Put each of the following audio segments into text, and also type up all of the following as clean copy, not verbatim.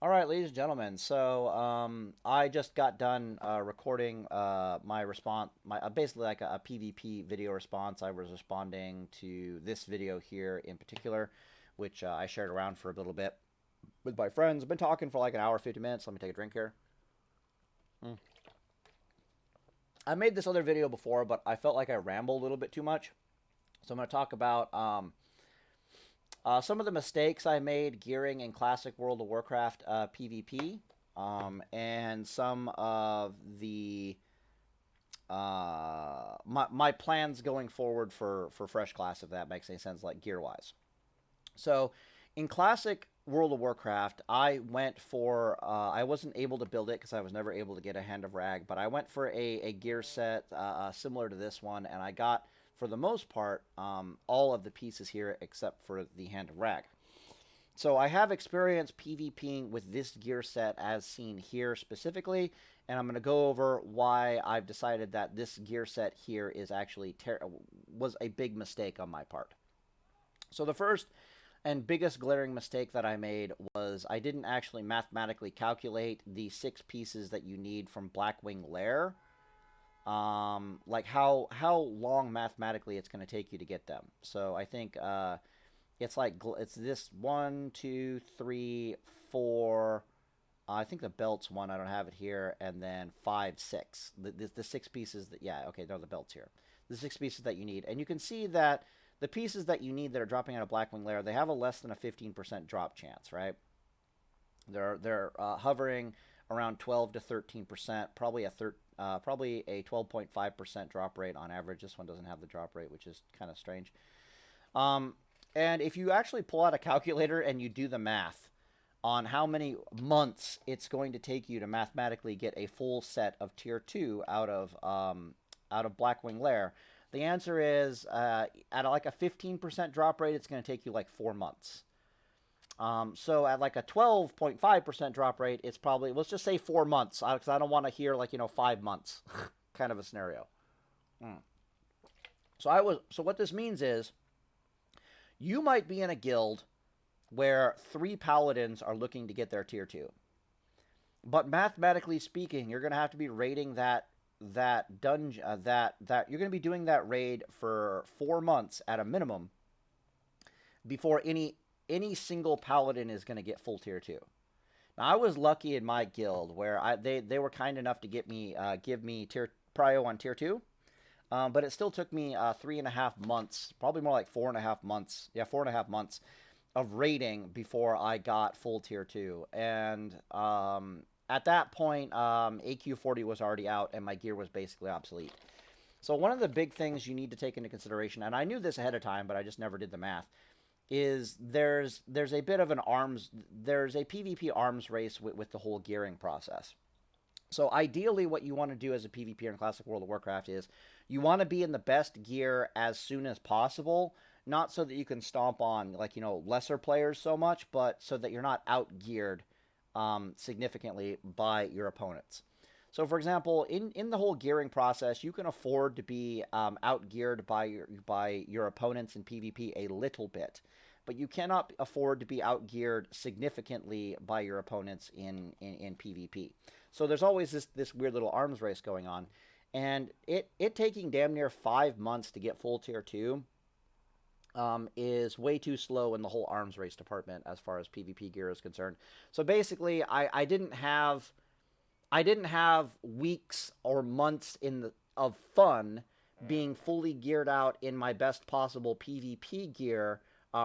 All right, ladies and gentlemen. So I just got done recording my response, my basically like a PvP video response. I was responding to this video here in particular, which I shared around for a little bit with my friends. I've been talking for like an hour, 50 minutes. Let me take a drink here. Mm. I made this other video before, but I felt like I rambled a little bit too much. So I'm going to talk about some of the mistakes I made gearing in classic World of Warcraft PvP, and some of the my plans going forward for fresh class, if that makes any sense, like gear wise. So, in classic World of Warcraft, I went for I wasn't able to build it because I was never able to get a Hand of Rag, but I went for a gear set similar to this one, and I got for the most part all of the pieces here except for the Hand of Rag. So I have experience PvPing with this gear set as seen here specifically, and I'm going to go over why I've decided that this gear set here is actually was a big mistake on my part. So the first and biggest glaring mistake that I made was I didn't actually mathematically calculate the 6 pieces that you need from Blackwing Lair. Like how long mathematically it's going to take you to get them. So I think it's like it's this 1, 2, 3, 4. I think the belt's one. I don't have it here, and then 5, 6. The 6 pieces that okay, no, the belt's here. The 6 pieces that you need, and you can see that the pieces that you need that are dropping out of Blackwing Lair, they have a less than a 15% drop chance, right? They're hovering around 12 to 13%, probably a 12.5% drop rate on average. This one doesn't have the drop rate, which is kind of strange. Um, and if you actually pull out a calculator and you do the math on how many months it's going to take you to mathematically get a full set of tier 2 out of Blackwing Lair, the answer is at like a 15% drop rate, it's going to take you like 4 months. So at like a 12.5% drop rate, it's probably, let's just say 4 months, because I don't want to hear like 5 months kind of a scenario. Mm. So what this means is you might be in a guild where 3 paladins are looking to get their tier 2. But mathematically speaking, you're going to have to be raiding that dungeon that you're going to be doing that raid for 4 months at a minimum before any single paladin is going to get full tier 2. Now I was lucky in my guild where they were kind enough to give me prio on tier 2. But it still took me 3.5 months, probably more like 4.5 months. Yeah, 4.5 months of raiding before I got full tier 2. And at that point, AQ40 was already out and my gear was basically obsolete. So one of the big things you need to take into consideration, and I knew this ahead of time, but I just never did the math, is there's a bit of there's a PvP arms race with the whole gearing process. So ideally what you want to do as a PvPer in Classic World of Warcraft is you want to be in the best gear as soon as possible, not so that you can stomp on lesser players so much, but so that you're not out-geared significantly by your opponents. So for example, in the whole gearing process, you can afford to be out-geared by your opponents in PvP a little bit, but you cannot afford to be out-geared significantly by your opponents in PvP. So there's always this weird little arms race going on, and it taking damn near 5 months to get full tier 2 is way too slow in the whole arms race department as far as PvP gear is concerned. So basically, I didn't have weeks or months of fun being fully geared out in my best possible PvP gear,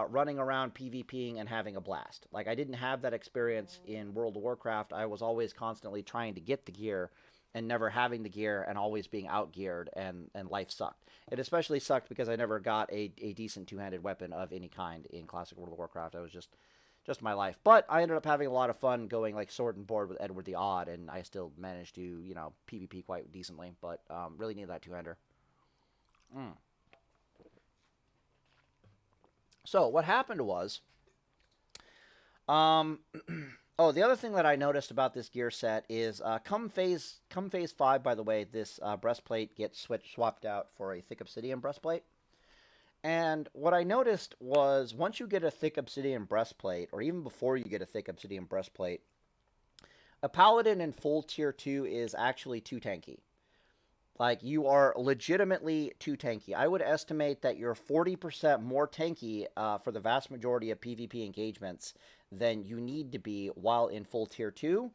running around PvPing and having a blast. Like I didn't have that experience in World of Warcraft. I was always constantly trying to get the gear and never having the gear and always being out-geared, and life sucked. It especially sucked because I never got a decent two-handed weapon of any kind in Classic World of Warcraft. I was just my life. But I ended up having a lot of fun going like sword and board with Edward the Odd, and I still managed to, PvP quite decently, but really need that two-hander. Mm. So what happened was, um, oh, the other thing that I noticed about this gear set is come phase 5. By the way, this breastplate gets swapped out for a thick obsidian breastplate. And what I noticed was once you get a thick obsidian breastplate, or even before you get a thick obsidian breastplate, A paladin in full tier 2 is actually too tanky. Like, you are legitimately too tanky. I would estimate that you're 40% more tanky for the vast majority of PvP engagements than you need to be while in full tier 2.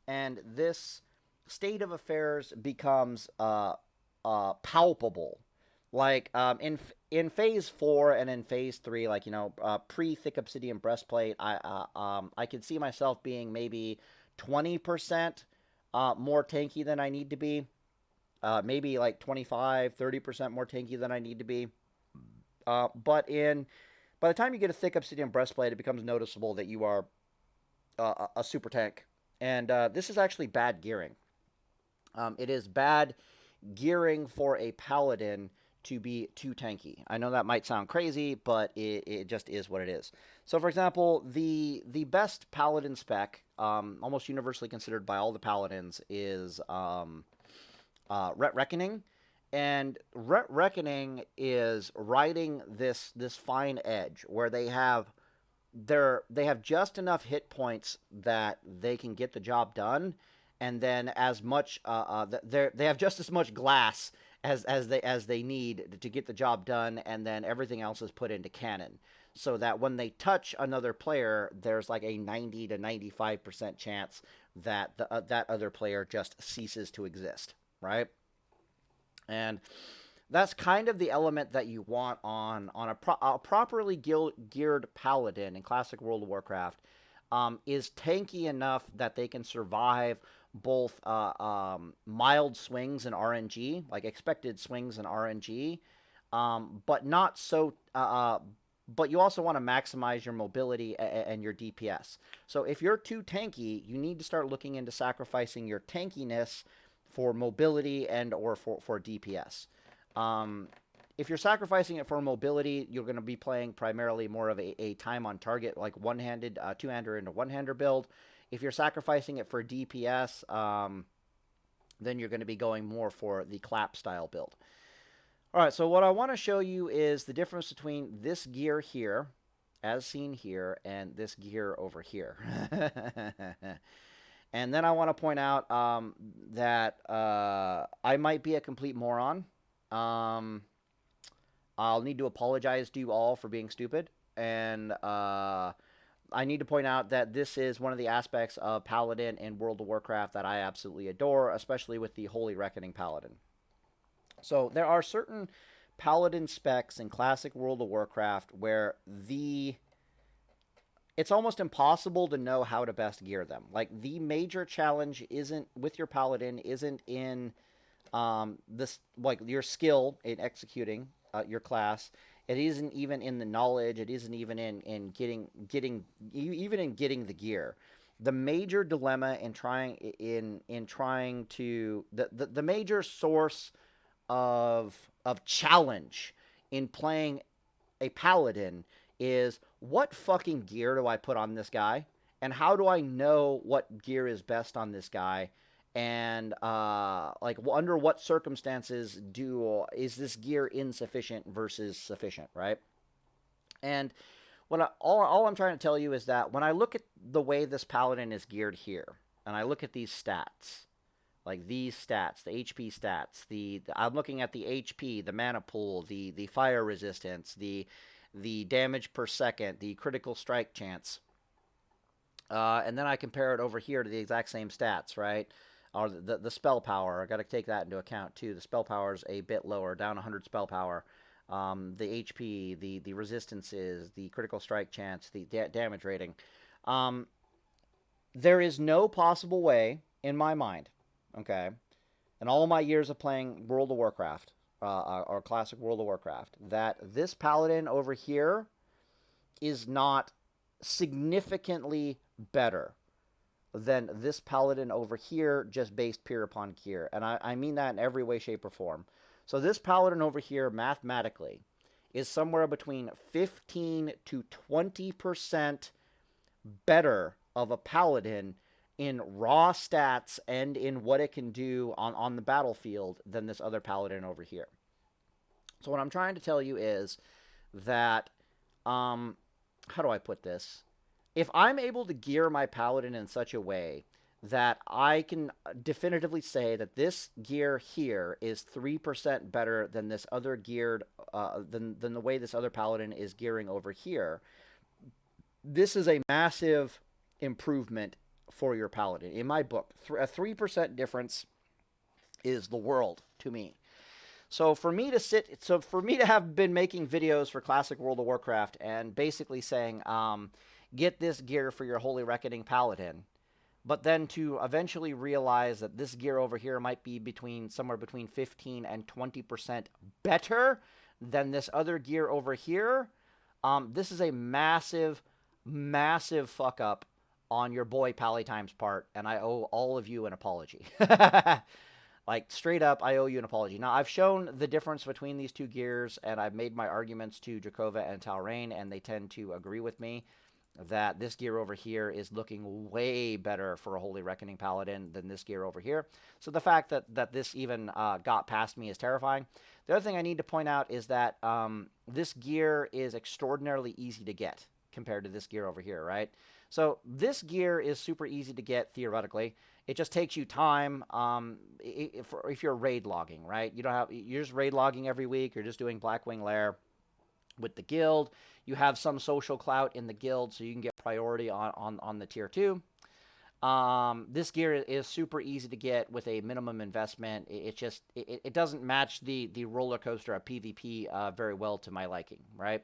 And this state of affairs becomes palpable. Like, in phase 4 and in phase 3, like, pre thick obsidian breastplate, I could see myself being maybe 20% more tanky than I need to be. Maybe like 25, 30% more tanky than I need to be. But by the time you get a thick obsidian breastplate, it becomes noticeable that you are a super tank. And this is actually bad gearing. It is bad gearing for a paladin to be too tanky. I know that might sound crazy, but it just is what it is. So, for example, the best paladin spec, almost universally considered by all the paladins, is Reckoning. And Reckoning is riding this fine edge where they have just enough hit points that they can get the job done, and then as much they have just as much glass as they need to get the job done, and then everything else is put into cannon, so that when they touch another player, there's like a 90 to 95% chance that that other player just ceases to exist, right? And that's kind of the element that you want on a properly geared paladin in classic World of Warcraft. Is tanky enough that they can survive both mild swings in RNG, like expected swings in RNG, but not so. But you also want to maximize your mobility and your DPS. So if you're too tanky, you need to start looking into sacrificing your tankiness for mobility and or for DPS. If you're sacrificing it for mobility, you're going to be playing primarily more of a time on target, like one-handed, two-hander into one-hander build. If you're sacrificing it for DPS, then you're going to be going more for the clap style build. All right, so what I want to show you is the difference between this gear here, as seen here, and this gear over here. And then I want to point out that I might be a complete moron. I'll need to apologize to you all for being stupid. And I need to point out that this is one of the aspects of Paladin in World of Warcraft that I absolutely adore, especially with the Holy Reckoning Paladin. So there are certain Paladin specs in classic World of Warcraft where it's almost impossible to know how to best gear them. Like, the major challenge isn't with your Paladin, isn't in this, like, your skill in executing your class. It isn't even in the knowledge. It isn't even in getting the gear. The major dilemma in trying to the major source of challenge in playing a Paladin is, what fucking gear do I put on this guy? And how do I know what gear is best on this guy? And like, under what circumstances is this gear insufficient versus sufficient, right? And all I'm trying to tell you is that when I look at the way this Paladin is geared here, and I look at these stats, like these stats, the HP stats, I'm looking at the HP, the mana pool, the fire resistance, the damage per second, the critical strike chance. And then I compare it over here to the exact same stats, right? Or the spell power. I got to take that into account too. The spell power is a bit lower, down 100 spell power. The HP, the resistances, the critical strike chance, the damage rating. There is no possible way, in my mind, okay, in all my years of playing World of Warcraft, or classic World of Warcraft, that this Paladin over here is not significantly better than this Paladin over here, just based pure upon gear. And I mean that in every way, shape, or form. So this Paladin over here, mathematically, is somewhere between 15 to 20% better of a Paladin in raw stats and in what it can do on the battlefield than this other Paladin over here. So what I'm trying to tell you is that, how do I put this? If I'm able to gear my Paladin in such a way that I can definitively say that this gear here is 3% better than this other geared, than the way this other Paladin is gearing over here. This is a massive improvement for your Paladin. In my book, a 3% difference is the world to me. So for me to have been making videos for Classic World of Warcraft and basically saying, get this gear for your Holy Reckoning Paladin, but then to eventually realize that this gear over here might be somewhere between 15 and 20% better than this other gear over here, this is a massive, massive fuck up on your boy Palitime's part, and I owe all of you an apology. Like, straight up, I owe you an apology. Now, I've shown the difference between these two gears, and I've made my arguments to Drakova and Talrain, and they tend to agree with me that this gear over here is looking way better for a Holy Reckoning Paladin than this gear over here. So the fact that this even got past me is terrifying. The other thing I need to point out is that this gear is extraordinarily easy to get compared to this gear over here, right? So this gear is super easy to get, theoretically. It just takes you time if you're raid logging, right? You're just raid logging every week. You're just doing Blackwing Lair with the guild. You have some social clout in the guild, so you can get priority on the tier 2. This gear is super easy to get with a minimum investment. It doesn't match the roller coaster of PvP very well to my liking, right?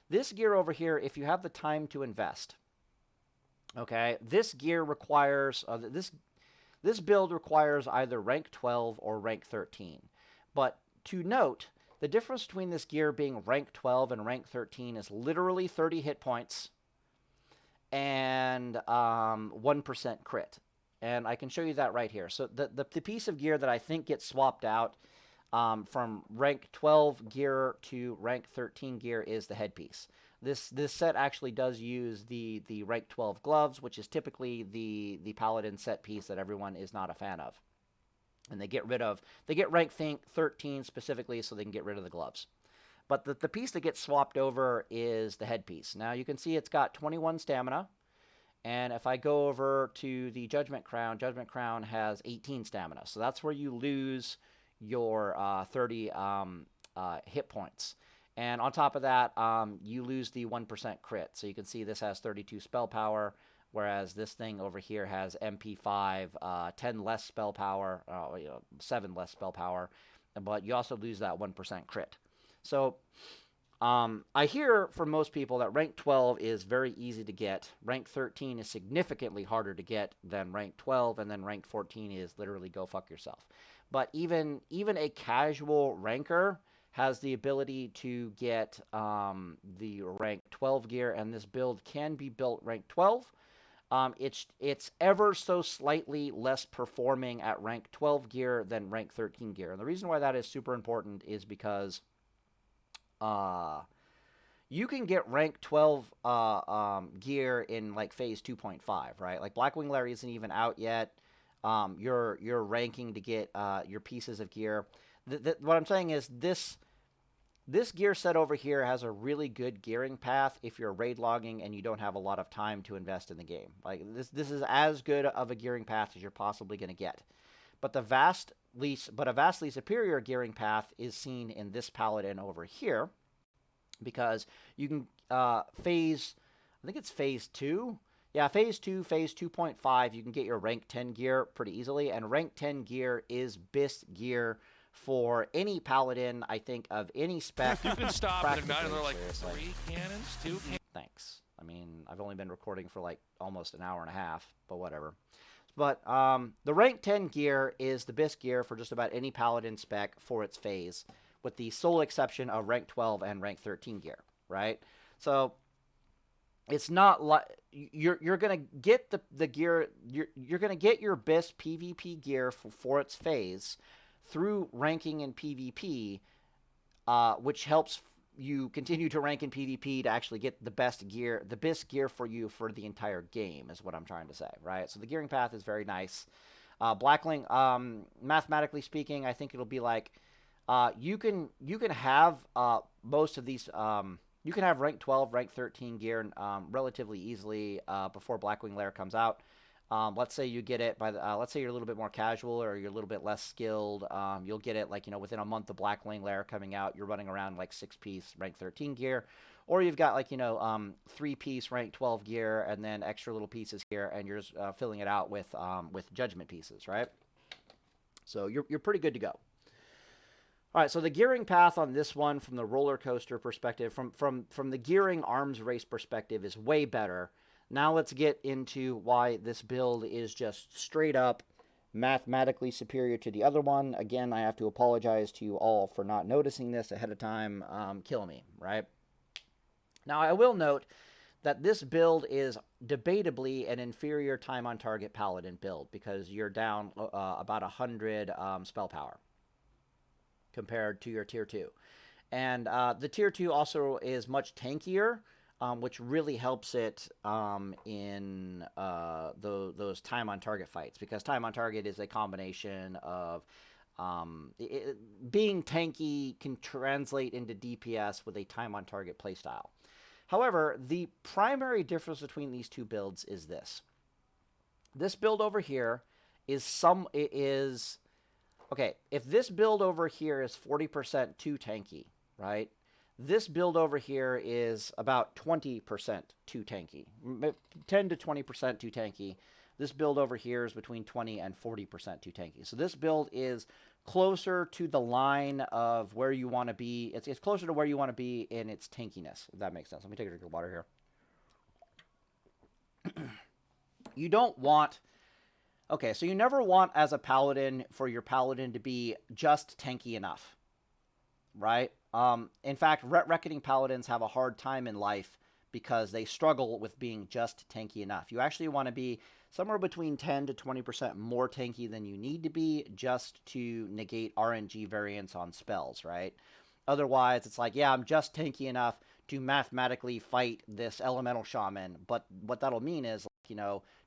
This gear over here, if you have the time to invest, okay, this gear requires this build requires either rank 12 or rank 13. But to note, the difference between this gear being rank 12 and rank 13 is literally 30 hit points and 1% crit. And I can show you that right here. So the piece of gear that I think gets swapped out from rank 12 gear to rank 13 gear is the headpiece. This set actually does use the rank 12 gloves, which is typically the Paladin set piece that everyone is not a fan of. And they get rank 13 specifically so they can get rid of the gloves. But the piece that gets swapped over is the headpiece. Now you can see it's got 21 stamina. And if I go over to the Judgment Crown has 18 stamina. So that's where you lose your 30 hit points. And on top of that, you lose the 1% crit. So you can see this has 32 spell power, whereas this thing over here has MP5, 10 less spell power, 7 less spell power, but you also lose that 1% crit. So I hear from most people that rank 12 is very easy to get. Rank 13 is significantly harder to get than rank 12, and then rank 14 is literally go fuck yourself. But even a casual ranker has the ability to get the rank 12 gear, and this build can be built rank 12. It's ever so slightly less performing at rank 12 gear than rank 13 gear. And the reason why that is super important is because you can get rank 12 gear in like phase 2.5, right? Like Blackwing Lair isn't even out yet. You're ranking to get your pieces of gear. What I'm saying is this gear set over here has a really good gearing path if you're raid logging and you don't have a lot of time to invest in the game. Like this is as good of a gearing path as you're possibly going to get. But a vastly superior gearing path is seen in this Paladin over here, because you can I think it's phase 2. Yeah, phase 2, phase 2.5, you can get your rank 10 gear pretty easily, and rank 10 gear is best gear for any Paladin, I think, of any spec. You can stop and ignite another like 3 cannons, 2 cannons. Thanks. I mean, I've only been recording for like almost an hour and a half, but whatever. But the rank 10 gear is the best gear for just about any Paladin spec for its phase, with the sole exception of rank 12 and rank 13 gear, right? So it's not like you're gonna get the gear. You're gonna get your best PvP gear for its phase through ranking in PvP, which helps you continue to rank in PvP to actually get the best gear for you for the entire game, is what I'm trying to say, right? So the gearing path is very nice. Blackwing, mathematically speaking, I think it'll be like you can have most of these. You can have rank 12, rank 13 gear relatively easily before Blackwing Lair comes out. Let's say you get it by the, let's say you're a little bit more casual or you're a little bit less skilled. You'll get it like, within a month of Black Lane Lair coming out, you're running around like 6-piece rank 13 gear. Or you've got like, 3-piece rank 12 gear and then extra little pieces here, and you're just filling it out with judgment pieces, right? So you're pretty good to go. All right, so the gearing path on this one from the roller coaster perspective, from the gearing arms race perspective, is way better. Now let's get into why this build is just straight up mathematically superior to the other one. Again, I have to apologize to you all for not noticing this ahead of time. Kill me, right? Now, I will note that this build is debatably an inferior time on target Paladin build because you're down about 100 spell power compared to your tier 2. And the tier 2 also is much tankier, which really helps it in those time on target fights, because time on target is a combination of being tanky can translate into DPS with a time on target playstyle. However, the primary difference between these two builds is this. This build over here is okay, if this build over here is 40% too tanky, right? This build over here is about 20% too tanky. 10 to 20% too tanky. This build over here is between 20 and 40% too tanky. So this build is closer to the line of where you want to be. It's closer to where you want to be in its tankiness, if that makes sense. Let me take a drink of water here. You don't want... Okay, so you never want, as a paladin, for your paladin to be just tanky enough, right? In fact, reckoning paladins have a hard time in life because they struggle with being just tanky enough. You actually want to be somewhere between 10 to 20% more tanky than you need to be just to negate RNG variance on spells, right? Otherwise, it's like, yeah, I'm just tanky enough to mathematically fight this elemental shaman, but what that'll mean is,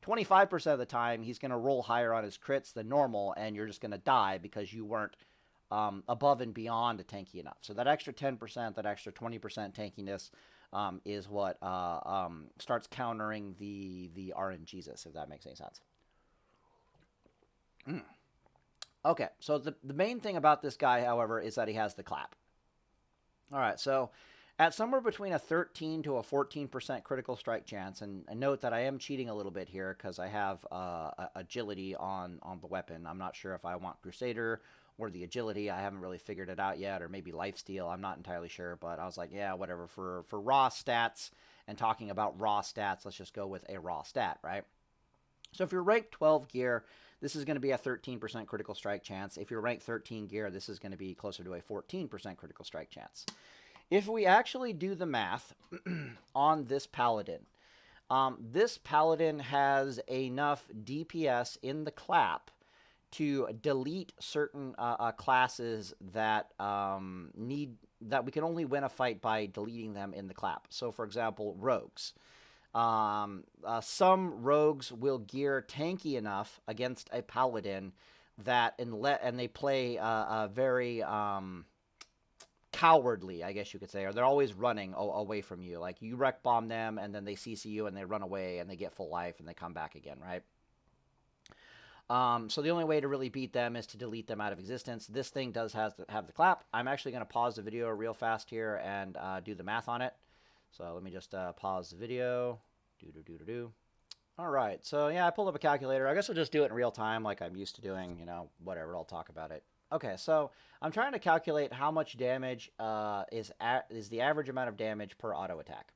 25% of the time he's going to roll higher on his crits than normal, and you're just going to die because you weren't above and beyond tanky enough. So that extra 10%, that extra 20% tankiness is what starts countering the RNGesus, if that makes any sense. Okay, so the main thing about this guy, however, is that he has the clap. All right, so at somewhere between a 13 to a 14% critical strike chance, and note that I am cheating a little bit here because I have agility on the weapon. I'm not sure if I want Crusader or the agility. I haven't really figured it out yet, or maybe lifesteal. I'm not entirely sure, but I was like, yeah, whatever. For raw stats and talking about raw stats, let's just go with a raw stat, right? So if you're ranked 12 gear, this is going to be a 13% critical strike chance. If you're ranked 13 gear, this is going to be closer to a 14% critical strike chance. If we actually do the math on this Paladin has enough DPS in the clap to delete certain classes that that we can only win a fight by deleting them in the clap. So, for example, rogues. Some rogues will gear tanky enough against a paladin that and they play very cowardly, I guess you could say, or they're always running away from you. Like, you wreck bomb them, and then they CC you, and they run away, and they get full life, and they come back again, right? So the only way to really beat them is to delete them out of existence. This thing does have the clap. I'm actually going to pause the video real fast here and do the math on it. So let me just pause the video. All right, so yeah, I pulled up a calculator. I guess I'll just do it in real time like I'm used to doing, whatever, I'll talk about it. Okay, so I'm trying to calculate how much damage is the average amount of damage per auto attack.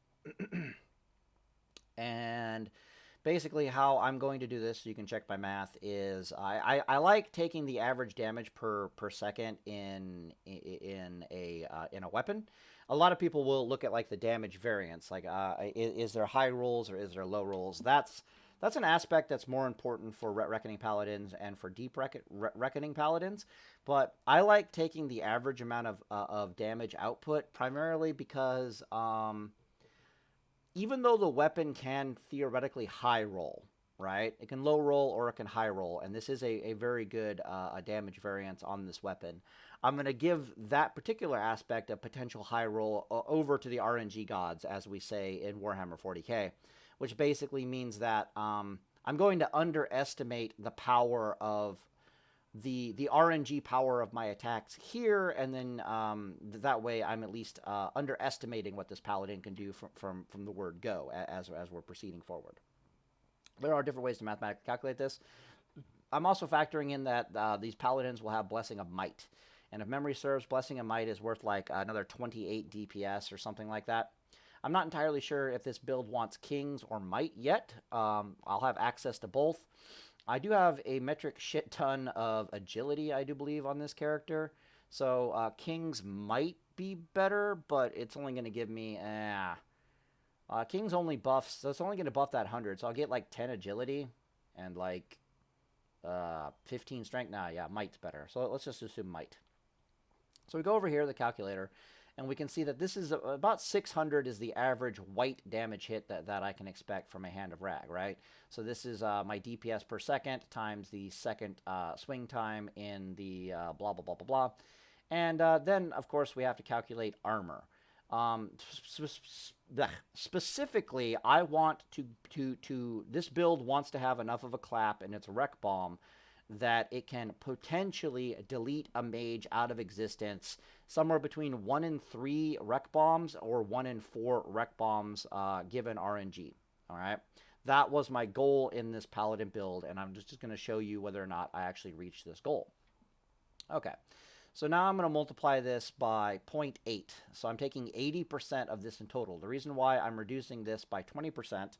And basically how I'm going to do this, so you can check my math, is I like taking the average damage per second in a weapon. A lot of people will look at like the damage variance, like is there high rolls or is there low rolls? That's an aspect that's more important for Reckoning Paladins and for Deep Reckoning Paladins. But I like taking the average amount of damage output, primarily because even though the weapon can theoretically high roll, right? It can low roll or it can high roll, and this is a very good damage variance on this weapon. I'm going to give that particular aspect of potential high roll over to the RNG gods, as we say in Warhammer 40k, which basically means that I'm going to underestimate the power of the RNG power of my attacks here, and then that way I'm at least underestimating what this paladin can do from the word go as we're proceeding forward. There are different ways to mathematically calculate this. I'm also factoring in that these paladins will have Blessing of Might. And if memory serves, Blessing of Might is worth like another 28 DPS or something like that. I'm not entirely sure if this build wants Kings or Might yet. I'll have access to both. I do have a metric shit ton of agility, I do believe, on this character. So Kings might be better, but it's only going to give me... Kings only buffs, so it's only going to buff that 100. So I'll get like 10 agility and like 15 strength. Nah, yeah, Might's better. So let's just assume Might. So we go over here to the calculator, and we can see that this is about 600 is the average white damage hit that I can expect from a Hand of Rag, right? So this is my DPS per second times the second swing time in the blah, blah, blah, blah, blah. And then, of course, we have to calculate armor. Specifically, I want to this build wants to have enough of a clap in its Wreck Bomb that it can potentially delete a mage out of existence somewhere between 1 in 3 Wreck Bombs or 1 in 4 Wreck Bombs given RNG. All right, that was my goal in this Paladin build, and I'm just going to show you whether or not I actually reached this goal. Okay. So now I'm going to multiply this by 0.8. So I'm taking 80% of this in total. The reason why I'm reducing this by 20%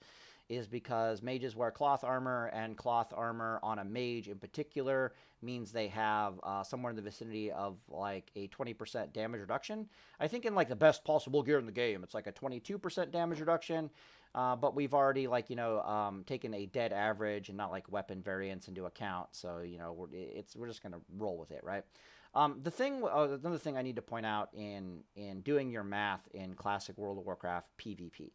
is because mages wear cloth armor, and cloth armor on a mage in particular means they have somewhere in the vicinity of like a 20% damage reduction. I think in like the best possible gear in the game, it's like a 22% damage reduction. But we've already taken a dead average and not like weapon variants into account. So, we're just going to roll with it, right? Another thing I need to point out in doing your math in classic World of Warcraft PvP.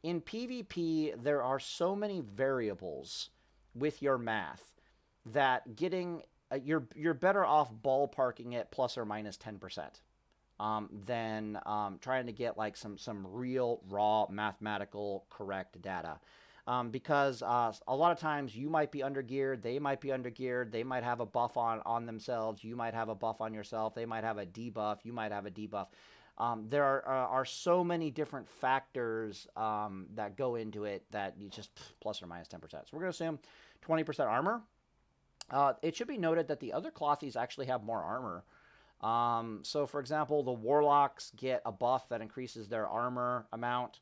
In PvP, there are so many variables with your math that getting you're better off ballparking it plus or minus 10%. Than trying to get like some real raw mathematical correct data. Because a lot of times you might be undergeared, they might be undergeared, they might have a buff on themselves, you might have a buff on yourself, they might have a debuff, you might have a debuff. There are so many different factors that go into it that you just plus or minus 10%. So we're going to assume 20% armor. It should be noted that the other clothies actually have more armor. So for example, the warlocks get a buff that increases their armor amount.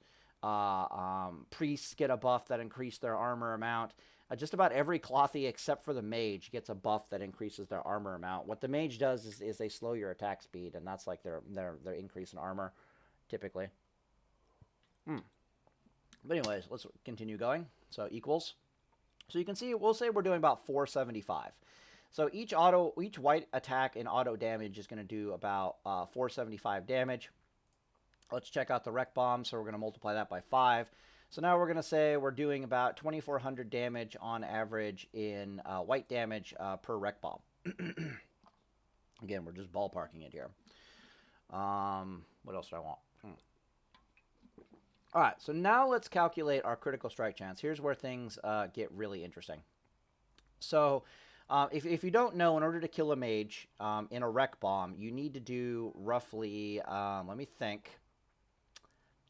Priests get a buff that increases their armor amount. Just about every clothy except for the mage gets a buff that increases their armor amount. What the mage does is they slow your attack speed, and that's like their increase in armor, typically. But anyways, let's continue going. So equals. So you can see, we'll say we're doing about 475. So each white attack in auto damage is going to do about 475 damage. Let's check out the Wreck Bomb. So we're going to multiply that by 5. So now we're going to say we're doing about 2,400 damage on average in white damage per Wreck Bomb. Again, we're just ballparking it here. What else do I want? All right, so now let's calculate our critical strike chance. Here's where things get really interesting. So if you don't know, in order to kill a mage in a Wreck Bomb, you need to do roughly, let me think,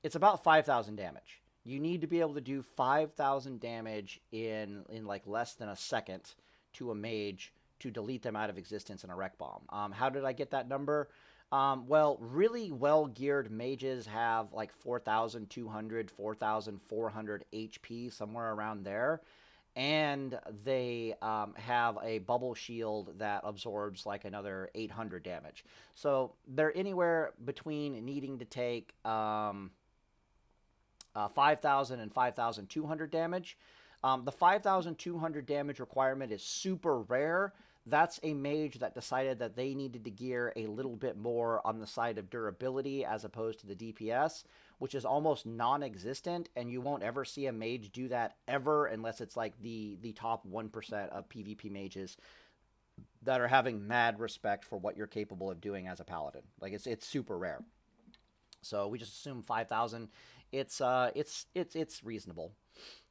it's about 5,000 damage. You need to be able to do 5,000 damage in like less than a second to a mage to delete them out of existence in a Wreck Bomb. How did I get that number? Well, really well-geared mages have like 4,200, 4,400 HP, somewhere around there. And they have a bubble shield that absorbs like another 800 damage. So they're anywhere between needing to take 5,000 and 5,200 damage. The 5,200 damage requirement is super rare. That's a mage that decided that they needed to gear a little bit more on the side of durability as opposed to the DPS, which is almost non-existent, and you won't ever see a mage do that ever unless it's like the top 1% of PvP mages that are having mad respect for what you're capable of doing as a paladin. Like it's super rare. So we just assume 5,000. It's reasonable.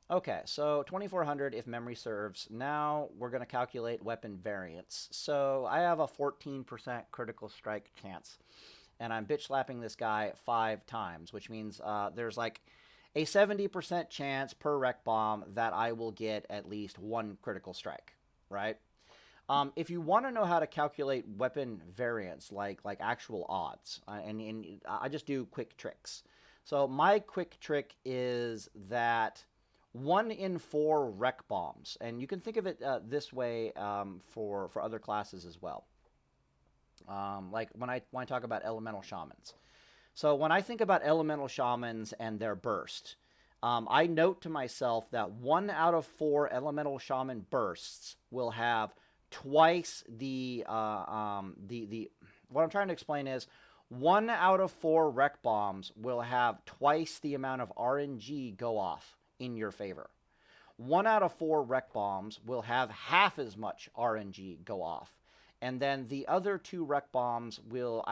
Okay, so 2400 if memory serves. Now we're going to calculate weapon variance. So I have a 14% critical strike chance, and I'm bitch slapping this guy 5 times, which means there's like a 70% chance per rec bomb that I will get at least 1 critical strike, right? If you want to know how to calculate weapon variance, like actual odds, and I just do quick tricks. So my quick trick is that 1 in 4 rec bombs, and you can think of it this way for other classes as well. Like when I talk about elemental shamans. So when I think about elemental shamans and their burst, I note to myself that 1 out of 4 elemental shaman bursts will have twice the what I'm trying to explain is 1 out of 4 rec bombs will have twice the amount of RNG go off in your favor. 1 out of 4 rec bombs will have half as much RNG go off. And then the other 2 rec bombs will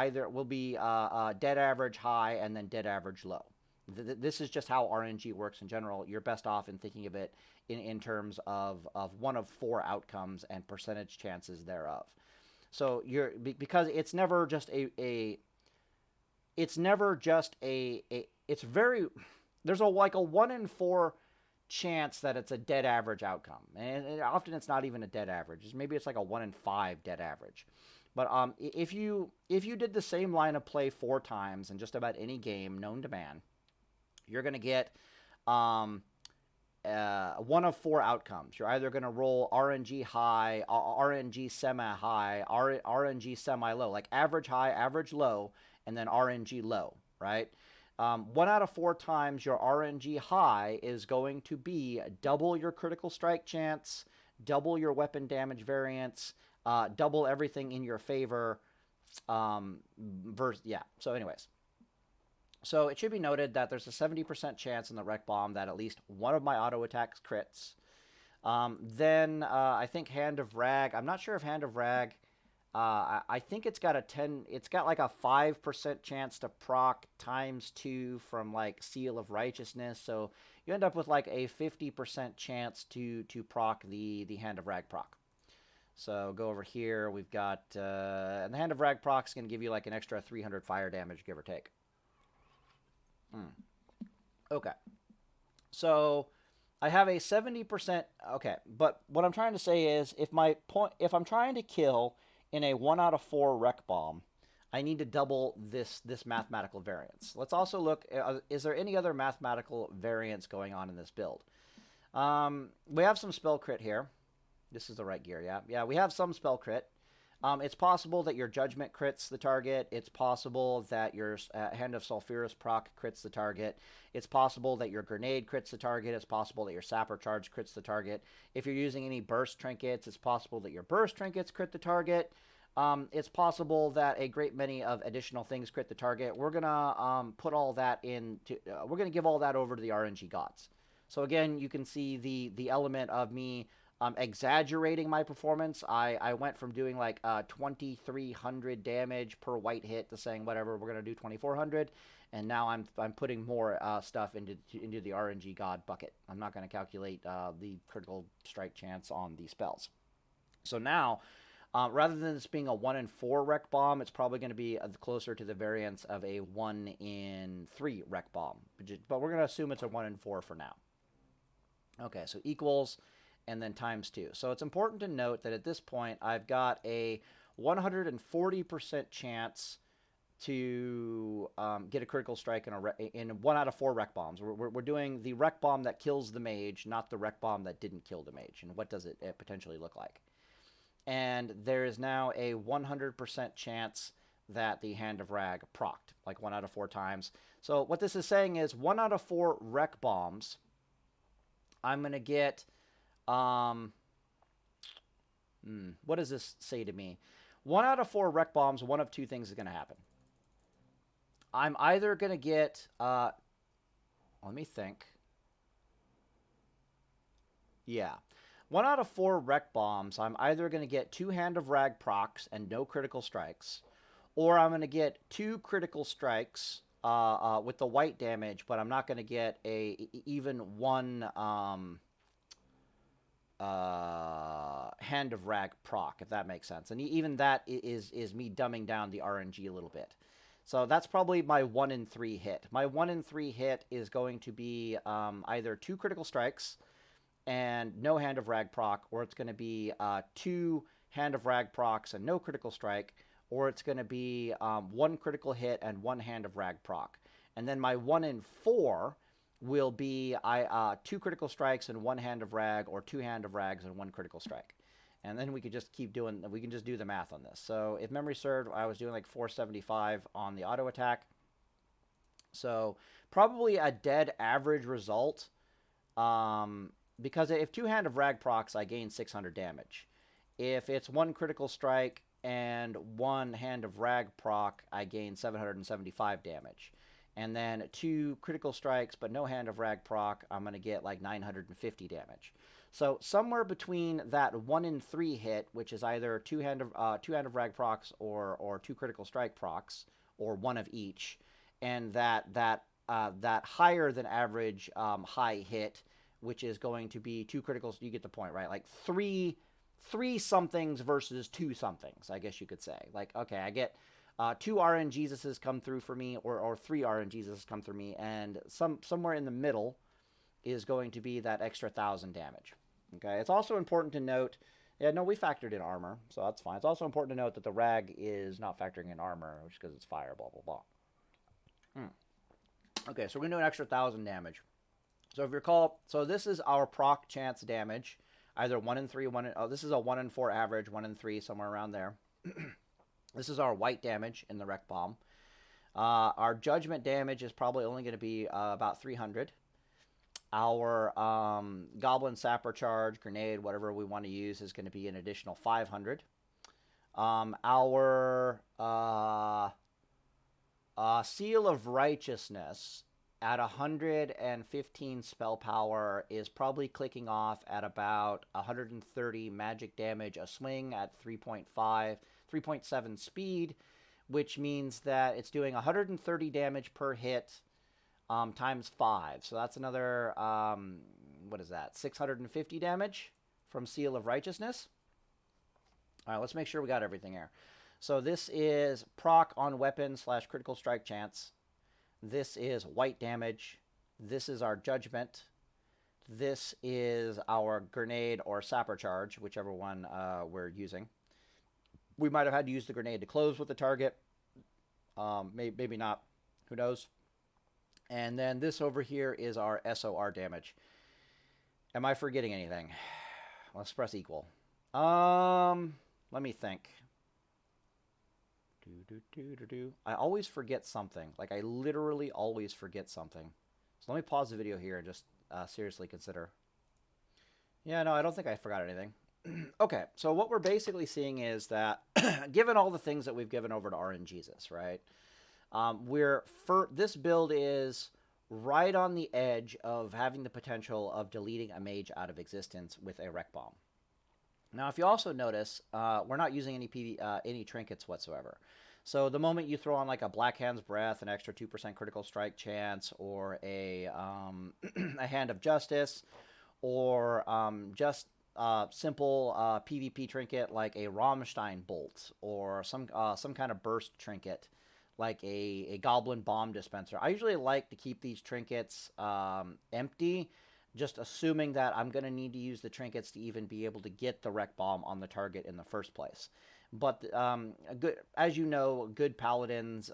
be dead average high and then dead average low. This is just how RNG works in general. You're best off in thinking of it in terms of 1 of 4 outcomes and percentage chances thereof. So because it's never just there's like a 1 in 4 chance that it's a dead average outcome, and often it's not even a dead average. Maybe it's like a 1 in 5 dead average. But if you did the same line of play 4 times in just about any game known to man, you're going to get 1 of 4 outcomes. You're either going to roll RNG high, RNG semi-high, RNG semi-low, like average high, average low, and then RNG low, right? 1 out of 4 times your RNG high is going to be double your critical strike chance, double your weapon damage variance, double everything in your favor. So anyways. So it should be noted that there's a 70% chance in the rec bomb that at least one of my auto attacks crits. Then I think Hand of Rag. I'm not sure if Hand of Rag. I think it's got like a 5% chance to proc times 2 from like Seal of Righteousness. So you end up with like a 50% chance to proc the Hand of Rag proc. So go over here. We've got, and the Hand of Rag proc is going to give you like an extra 300 fire damage, give or take. Okay. So I have a 70%. Okay. But what I'm trying to say is if I'm trying to kill in a 1 out of 4 rec bomb, I need to double this mathematical variance. Let's also look, is there any other mathematical variance going on in this build? We have some spell crit here. This is the right gear, yeah. Yeah, we have some spell crit. It's possible that your Judgment crits the target. It's possible that your Hand of Sulphurous proc crits the target. It's possible that your Grenade crits the target. It's possible that your Sapper Charge crits the target. If you're using any Burst Trinkets, it's possible that your Burst Trinkets crit the target. It's possible that a great many of additional things crit the target. We're going to put all that into... we're going to give all that over to the RNG gods. So again, you can see the element of me... exaggerating my performance. I went from doing like 2,300 damage per white hit to saying whatever, we're gonna do 2,400, and now I'm putting more stuff into the RNG god bucket. I'm not gonna calculate the critical strike chance on these spells. So now, rather than this being a 1 in 4 rec bomb, it's probably going to be closer to the variance of a 1 in 3 rec bomb. But we're gonna assume it's a 1 in 4 for now. Okay, so equals. And then times 2. So it's important to note that at this point, I've got a 140% chance to get a critical strike in 1 out of 4 rec bombs. We're doing the rec bomb that kills the mage, not the rec bomb that didn't kill the mage. And what does it potentially look like? And there is now a 100% chance that the Hand of Rag procced, like 1 out of 4 times. So what this is saying is 1 out of 4 rec bombs, I'm going to get... what does this say to me? 1 out of 4 rec bombs, one of 2 things is going to happen. I'm either going to get, let me think. Yeah. 1 out of 4 rec bombs, I'm either going to get 2 Hand of Rag procs and no critical strikes, or I'm going to get 2 critical strikes with the white damage, but I'm not going to get even one Hand of Rag proc, if that makes sense. And even that is me dumbing down the RNG a little bit. So that's probably my 1 in 3 hit. My 1 in 3 hit is going to be either 2 critical strikes and no Hand of Rag proc, or it's going to be 2 Hand of Rag procs and no critical strike, or it's going to be 1 critical hit and 1 Hand of Rag proc. And then my 1 in 4 will be 2 critical strikes and 1 Hand of Rag, or 2 Hand of Rags and 1 critical strike. And then we could just keep doing, we can just do the math on this. So if memory served, I was doing like 475 on the auto attack. So probably a dead average result. Because if 2 Hand of Rag procs, I gain 600 damage. If it's 1 critical strike and 1 Hand of Rag proc, I gain 775 damage. And then 2 critical strikes but no Hand of Rag proc, I'm going to get like 950 damage. So somewhere between that 1 in 3 hit, which is either 2 Hand of Rag procs or 2 critical strike procs, or 1 of each, and that higher than average high hit, which is going to be 2 criticals. You get the point, right? Like three somethings versus 2 somethings, I guess you could say. Like, okay, I get 2 RNGesuses come through for me, or 3 RNGesuses come through me, and somewhere in the middle is going to be that extra 1,000 damage. Okay, it's also important to note, yeah, no, we factored in armor, so that's fine. It's also important to note that the rag is not factoring in armor, which is because it's fire, blah, blah, blah. Okay, so we're going to do an extra 1,000 damage. So if you recall, so this is our proc chance damage, either 1 in 3, this is a 1 in 4 average, 1 in 3, somewhere around there. This is our white damage in the Wreck Bomb. Our judgment damage is probably only going to be about 300. Our Goblin Sapper Charge, Grenade, whatever we want to use, is going to be an additional 500. Our Seal of Righteousness at 115 spell power is probably clicking off at about 130 magic damage a swing at 3.7 speed, which means that it's doing 130 damage per hit times 5. So that's another, what is that, 650 damage from Seal of Righteousness. All right, let's make sure we got everything here. So this is proc on weapon / critical strike chance. This is white damage. This is our judgment. This is our grenade or sapper charge, whichever one we're using. We might have had to use the grenade to close with the target. Maybe not. Who knows? And then this over here is our SOR damage. Am I forgetting anything? Let's press equal. Let me think. I always forget something. Like, I literally always forget something. So let me pause the video here and just seriously consider. Yeah, no, I don't think I forgot anything. Okay, so what we're basically seeing is that given all the things that we've given over to RNGesus, right? This build is right on the edge of having the potential of deleting a mage out of existence with a Wreck Bomb. Now, if you also notice, we're not using any trinkets whatsoever. So the moment you throw on like a Black Hand's Breath, an extra 2% critical strike chance, or a Hand of Justice, or just simple PvP trinket like a Rammstein Bolt, or some kind of burst trinket like a Goblin Bomb Dispenser. I usually like to keep these trinkets empty, just assuming that I'm going to need to use the trinkets to even be able to get the Wreck Bomb on the target in the first place. But as you know, good Paladins,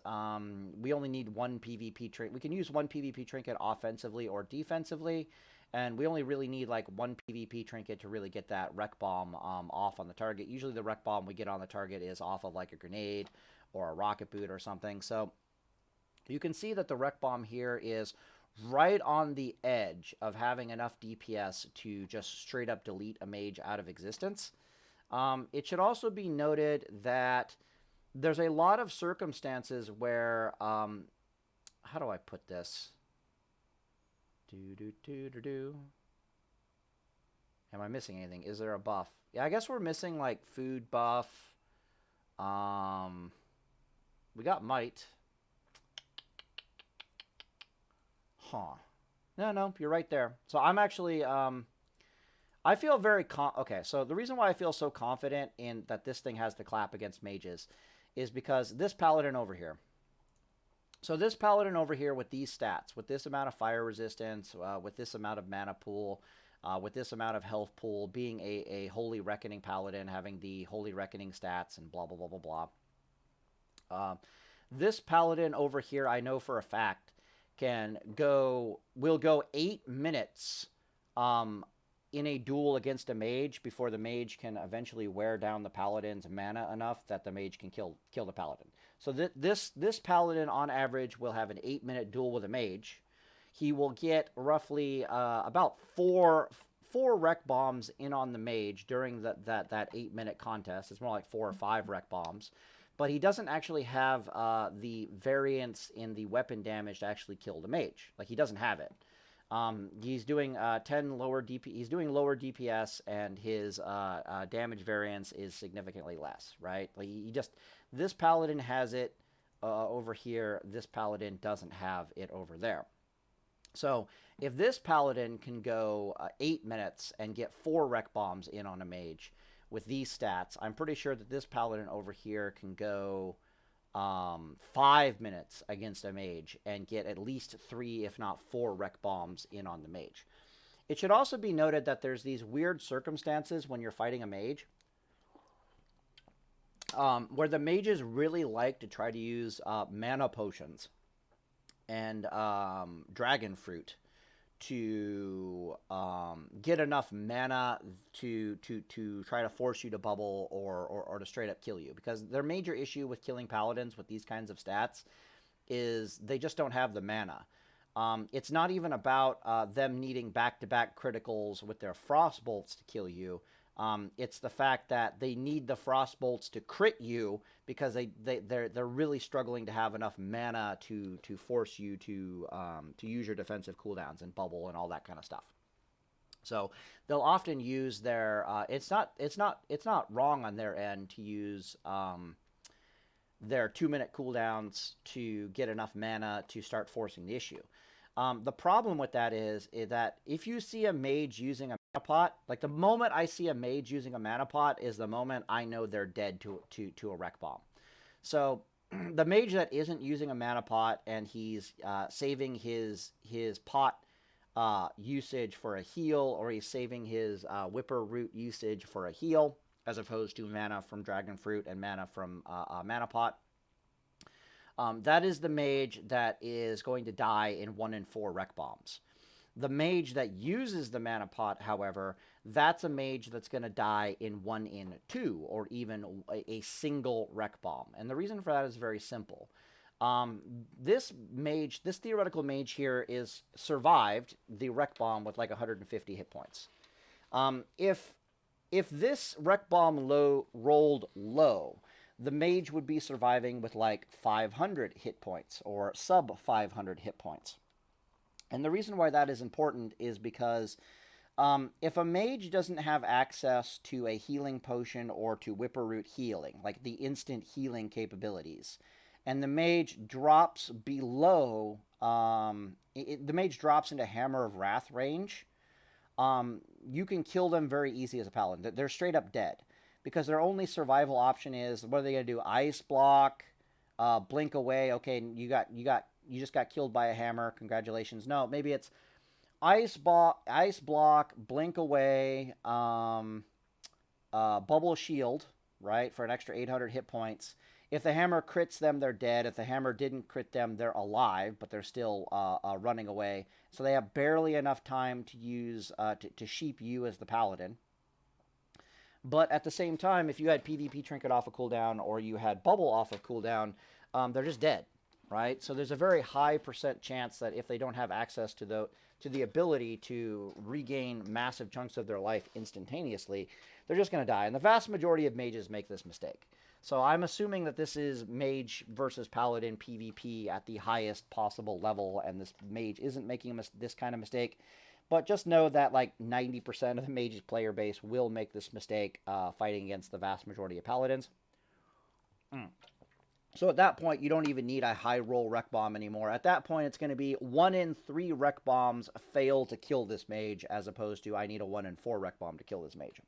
we only need 1 PvP trinket. We can use 1 PvP trinket offensively or defensively, and we only really need like 1 PvP trinket to really get that Wreck Bomb off on the target. Usually the Wreck Bomb we get on the target is off of like a grenade or a rocket boot or something. So you can see that the Wreck Bomb here is right on the edge of having enough DPS to just straight up delete a mage out of existence. It should also be noted that there's a lot of circumstances where, how do I put this? Am I missing anything? Is there a buff? Yeah, I guess we're missing like food buff. We got might. Huh. No, you're right there. So I'm actually, I feel very okay. So the reason why I feel so confident in that this thing has the clap against mages is because this paladin over here. So this paladin over here with these stats, with this amount of fire resistance, with this amount of mana pool, with this amount of health pool, being a Holy Reckoning paladin, having the Holy Reckoning stats and blah, blah, blah, blah, blah. This paladin over here, I know for a fact, will go 8 minutes in a duel against a mage before the mage can eventually wear down the paladin's mana enough that the mage can kill the paladin. So this paladin on average will have an 8-minute duel with a mage. He will get roughly about four wreck bombs in on the mage during that 8-minute contest. It's more like 4 or 5 wreck bombs. But he doesn't actually have the variance in the weapon damage to actually kill the mage. Like, he doesn't have it. He's doing 10 lower DP. He's doing lower DPS, and his damage variance is significantly less. Right? Like, this paladin has it over here. This paladin doesn't have it over there. So if this paladin can go 8 minutes and get 4 wreck bombs in on a mage with these stats, I'm pretty sure that this paladin over here can go 5 minutes against a mage and get at least 3, if not 4 wreck bombs in on the mage. It should also be noted that there's these weird circumstances when you're fighting a mage where the mages really like to try to use mana potions and dragon fruit to get enough mana to try to force you to bubble or to straight up kill you. Because their major issue with killing paladins with these kinds of stats is they just don't have the mana. It's not even about them needing back-to-back criticals with their frostbolts to kill you. It's the fact that they need the frostbolts to crit you because they're really struggling to have enough mana to force you to use your defensive cooldowns and bubble and all that kind of stuff. So they'll often use their it's not wrong on their end to use their 2-minute cooldowns to get enough mana to start forcing the issue. The problem with that is that if you see a mage using a mana pot, like the moment I see a mage using a mana pot is the moment I know they're dead to a wreck bomb. So the mage that isn't using a mana pot and he's saving his pot usage for a heal, or he's saving his whipper root usage for a heal, as opposed to mana from dragon fruit and mana from a mana pot, that is the mage that is going to die in 1 in 4 wreck bombs. The mage that uses the mana pot, however, that's a mage that's going to die in 1 in 2, or even a single wreck bomb. And the reason for that is very simple. This theoretical mage here is survived the wreck bomb with like 150 hit points. If this wreck bomb rolled low, the mage would be surviving with like 500 hit points or sub 500 hit points. And the reason why that is important is because if a mage doesn't have access to a healing potion or to whipperroot healing, like the instant healing capabilities, and the mage drops below, the mage drops into Hammer of Wrath range, you can kill them very easy as a paladin. They're straight up dead. Because their only survival option is, what are they going to do? Ice block, blink away. Okay, you just got killed by a hammer. Congratulations. No, maybe it's ice block, blink away, bubble shield, right, for an extra 800 hit points. If the hammer crits them, they're dead. If the hammer didn't crit them, they're alive, but they're still running away. So they have barely enough time to use to sheep you as the paladin. But at the same time, if you had PvP Trinket off of cooldown or you had Bubble off of cooldown, they're just dead, right? So there's a very high % chance that if they don't have access to the ability to regain massive chunks of their life instantaneously, they're just going to die. And the vast majority of mages make this mistake. So I'm assuming that this is Mage versus Paladin PvP at the highest possible level, and this Mage isn't making this kind of mistake. But just know that like 90% of the Mage's player base will make this mistake fighting against the vast majority of Paladins. So at that point, you don't even need a high roll Rec Bomb anymore. At that point, it's going to be 1 in 3 Rec Bombs fail to kill this mage, as opposed to I need a 1 in 4 Rec Bomb to kill this mage.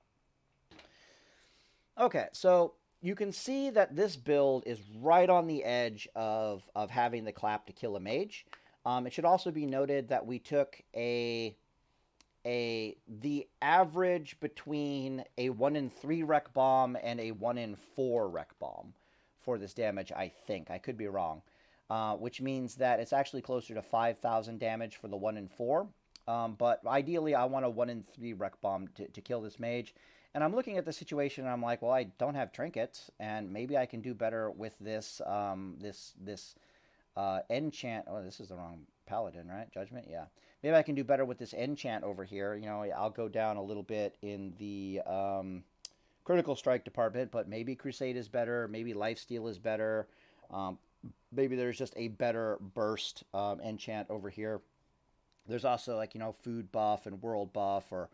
Okay, so you can see that this build is right on the edge of having the clap to kill a mage. It should also be noted that we took the average between a 1 in 3 Rec Bomb and a 1 in 4 Rec Bomb for this damage, I think. I could be wrong. Which means that it's actually closer to 5,000 damage for the 1 in 4. But ideally, I want a 1 in 3 Rec Bomb to kill this mage. And I'm looking at the situation, and I'm like, well, I don't have trinkets, and maybe I can do better with this enchant. Oh, this is the wrong Paladin, right? Judgment, yeah. Maybe I can do better with this enchant over here. You know, I'll go down a little bit in the critical strike department, but maybe Crusade is better. Maybe Lifesteal is better. Maybe there's just a better burst enchant over here. There's also, like, you know, food buff and world buff, or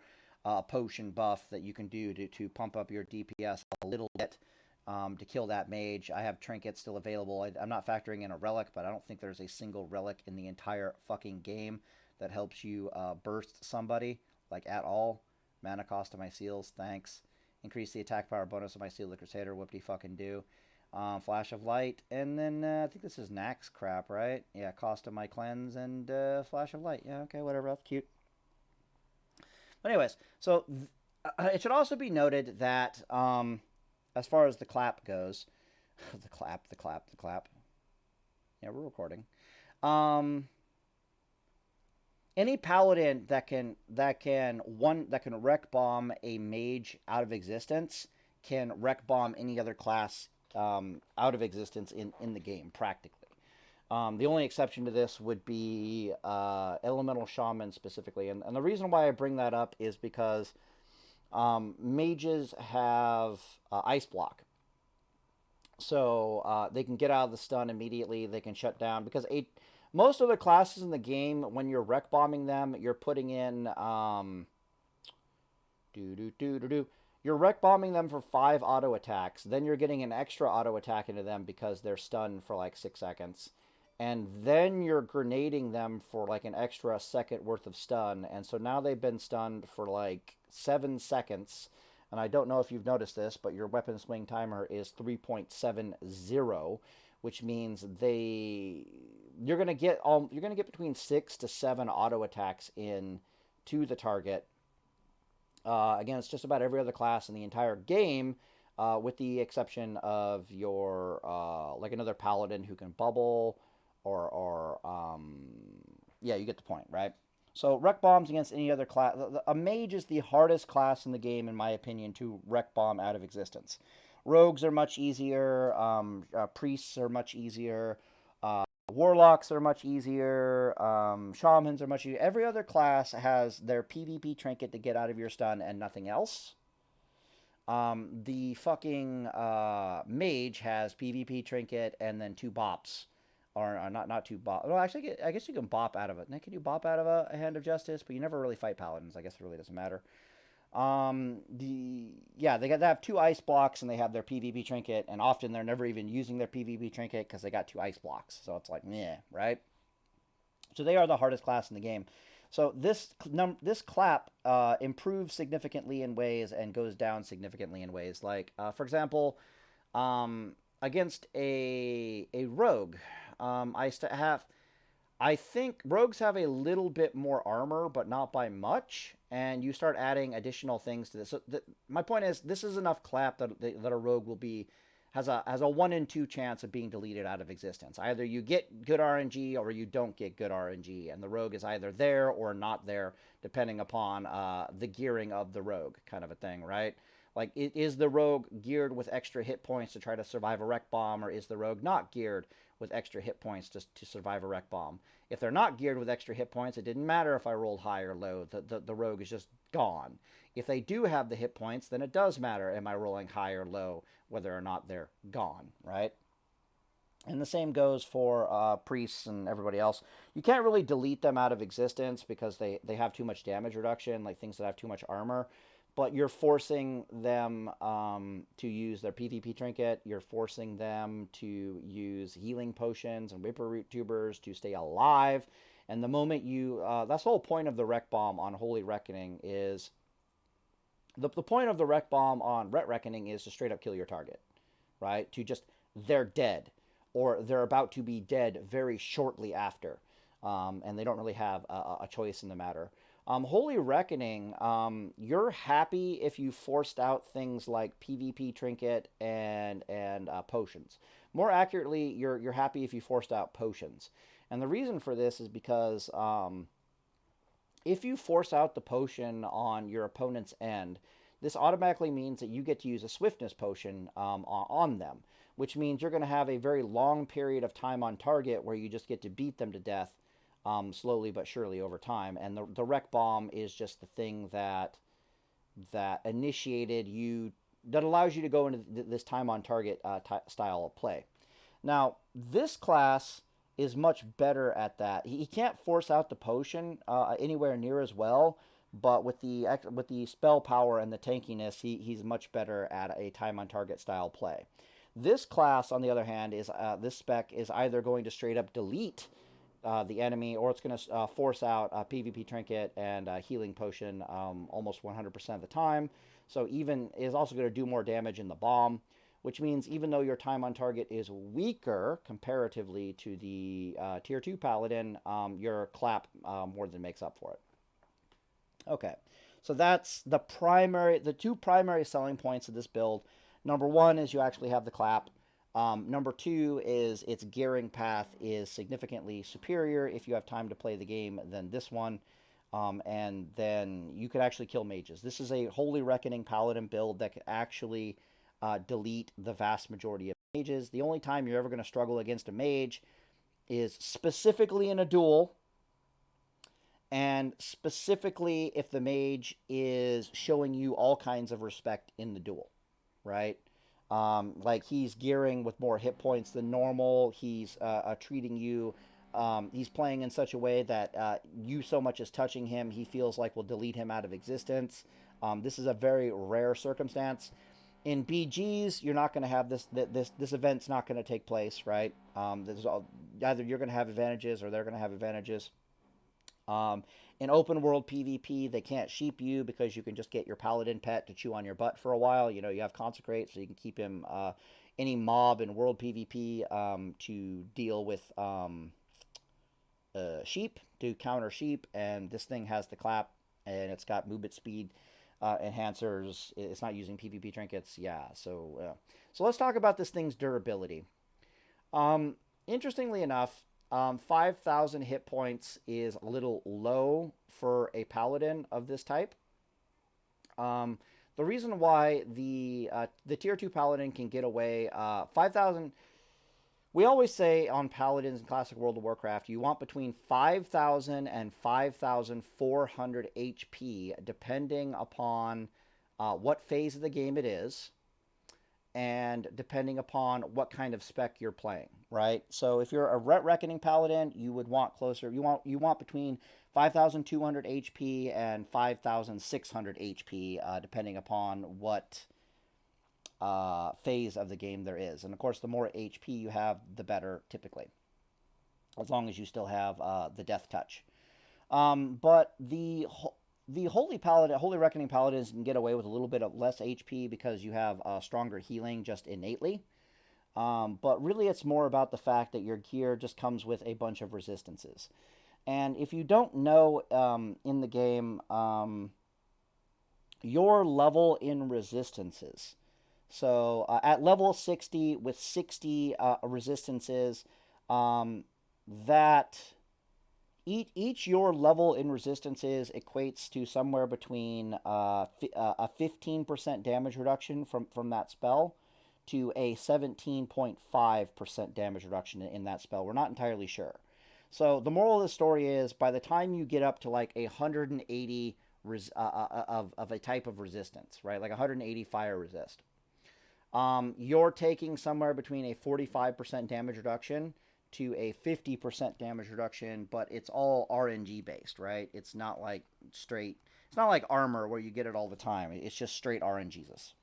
potion buff that you can do to pump up your DPS a little bit to kill that mage. I have trinkets still available. I'm not factoring in a relic, but I don't think there's a single relic in the entire fucking game that helps you burst somebody, like, at all. Mana cost of my seals, thanks. Increase the attack power bonus of my Seal the Crusader, whoop-de fucking do. Flash of Light, and then I think this is Nax crap, right? Yeah, cost of my cleanse and Flash of Light. Yeah, okay, whatever, that's cute. But anyways, so it should also be noted that as far as the clap goes, the clap. Yeah, we're recording. Any paladin that can Rec Bomb a mage out of existence can Rec Bomb any other class out of existence in the game, practically. The only exception to this would be Elemental Shaman specifically. And the reason why I bring that up is because mages have Ice Block. So they can get out of the stun immediately. They can shut down. Because most other classes in the game, when you're Rec Bombing them, you're putting in... You're Rec Bombing them for 5 auto attacks. Then you're getting an extra auto attack into them because they're stunned for like 6 seconds. And then you're grenading them for like an extra second worth of stun. And so now they've been stunned for like 7 seconds. And I don't know if you've noticed this, but your weapon swing timer is 3.70, which means you're gonna get between 6 to 7 auto attacks in to the target. Again, it's just about every other class in the entire game, with the exception of your like another paladin who can bubble, or yeah, you get the point, right? So Rec Bombs against any other class. A mage is the hardest class in the game, in my opinion, to Rec Bomb out of existence. Rogues are much easier. Priests are much easier. Warlocks are much easier. Shamans are much easier. Every other class has their PvP trinket to get out of your stun and nothing else. The fucking mage has PvP trinket and then 2 bops. Or not 2 bop. Well, actually, I guess you can bop out of it. Can you bop out of a Hand of Justice? But you never really fight paladins. I guess it really doesn't matter. They have 2 ice blocks and they have their PvP trinket, and often they're never even using their PvP trinket because they got 2 ice blocks. So it's like, meh, right? So they are the hardest class in the game. So this clap improves significantly in ways and goes down significantly in ways. Like, for example, against a rogue, I think rogues have a little bit more armor, but not by much. And you start adding additional things to this. So my point is, this is enough clap that a rogue has a 1 in 2 chance of being deleted out of existence. Either you get good RNG or you don't get good RNG, and the rogue is either there or not there, depending upon the gearing of the rogue, kind of a thing, right? Like, is the rogue geared with extra hit points to try to survive a Rec Bomb, or is the rogue not geared with extra hit points to survive a Rec Bomb? If they're not geared with extra hit points, it didn't matter if I rolled high or low. The rogue is just gone. If they do have the hit points, then it does matter, am I rolling high or low, whether or not they're gone, right? And the same goes for priests and everybody else. You can't really delete them out of existence because they have too much damage reduction, like things that have too much armor. but you're forcing them to use their PvP trinket. You're forcing them to use healing potions and whipperroot tubers to stay alive. And the moment you, that's the whole point of the Wreck Bomb on Holy Reckoning is, the point of the Wreck Bomb on Ret Reckoning is to straight up kill your target, right? To just, they're dead, or they're about to be dead very shortly after, and they don't really have a choice in the matter. Holy Reckoning, you're happy if you forced out things like PvP trinket and potions. More accurately, you're happy if you forced out potions. And the reason for this is because if you force out the potion on your opponent's end, this automatically means that you get to use a swiftness potion on them, which means you're going to have a very long period of time on target where you just get to beat them to death slowly but surely over time. And the Wreck Bomb is just the thing that initiated you, that allows you to go into this time on target style of play. Now, this class is much better at that. He can't force out the potion anywhere near as well, but with the spell power and the tankiness, he's much better at a time on target style play. This class, on the other hand, is this spec is either going to straight up delete the enemy, or it's going to force out a PvP trinket and a healing potion almost 100% of the time. So even is also going to do more damage in the bomb, which means even though your time on target is weaker comparatively to the Tier 2 Paladin, your clap more than makes up for it. Okay, so that's the two primary selling points of this build. Number one is you actually have the clap. Number two is its gearing path is significantly superior if you have time to play the game than this one. And then you could actually kill mages. This is a Holy Reckoning Paladin build that could actually delete the vast majority of mages. The only time you're ever going to struggle against a mage is specifically in a duel, and specifically if the mage is showing you all kinds of respect in the duel, right? Like he's gearing with more hit points than normal. He's treating you. He's playing in such a way that you so much as touching him, he feels like will delete him out of existence. This is a very rare circumstance. In BGs, you're not going to have this event's not going to take place, right? Either you're going to have advantages or they're going to have advantages. In open world PvP, they can't sheep you because you can just get your paladin pet to chew on your butt for a while. You know, you have consecrate, so you can keep him any mob in world PvP to deal with sheep, to counter sheep, and this thing has the clap, and it's got movement speed enhancers. It's not using PvP trinkets. Yeah, so let's talk about this thing's durability. Interestingly enough, 5,000 hit points is a little low for a paladin of this type. The reason why the tier 2 paladin can get away 5,000. We always say on paladins in classic World of Warcraft, you want between 5,000 and 5,400 HP, depending upon what phase of the game it is, and depending upon what kind of spec you're playing, right? So if you're a Ret Reckoning Paladin, you would want closer. You want between 5,200 HP and 5,600 HP, depending upon what phase of the game there is. And of course, the more HP you have, the better, typically, as long as you still have the Death Touch. But the Holy Reckoning Paladins can get away with a little bit of less HP because you have stronger healing just innately. But really, it's more about the fact that your gear just comes with a bunch of resistances. And if you don't know in the game your level in resistances, so at level 60 with 60 resistances, that each your level in resistances equates to somewhere between a 15% damage reduction from that spell to a 17.5% damage reduction in that spell. We're not entirely sure. So the moral of the story is, by the time you get up to like 180 of a type of resistance, right, like 180 fire resist, you're taking somewhere between a 45% damage reduction to a 50% damage reduction, but it's all RNG based, right? It's not like straight It's not like armor where you get it all the time. It's just straight RNGesus,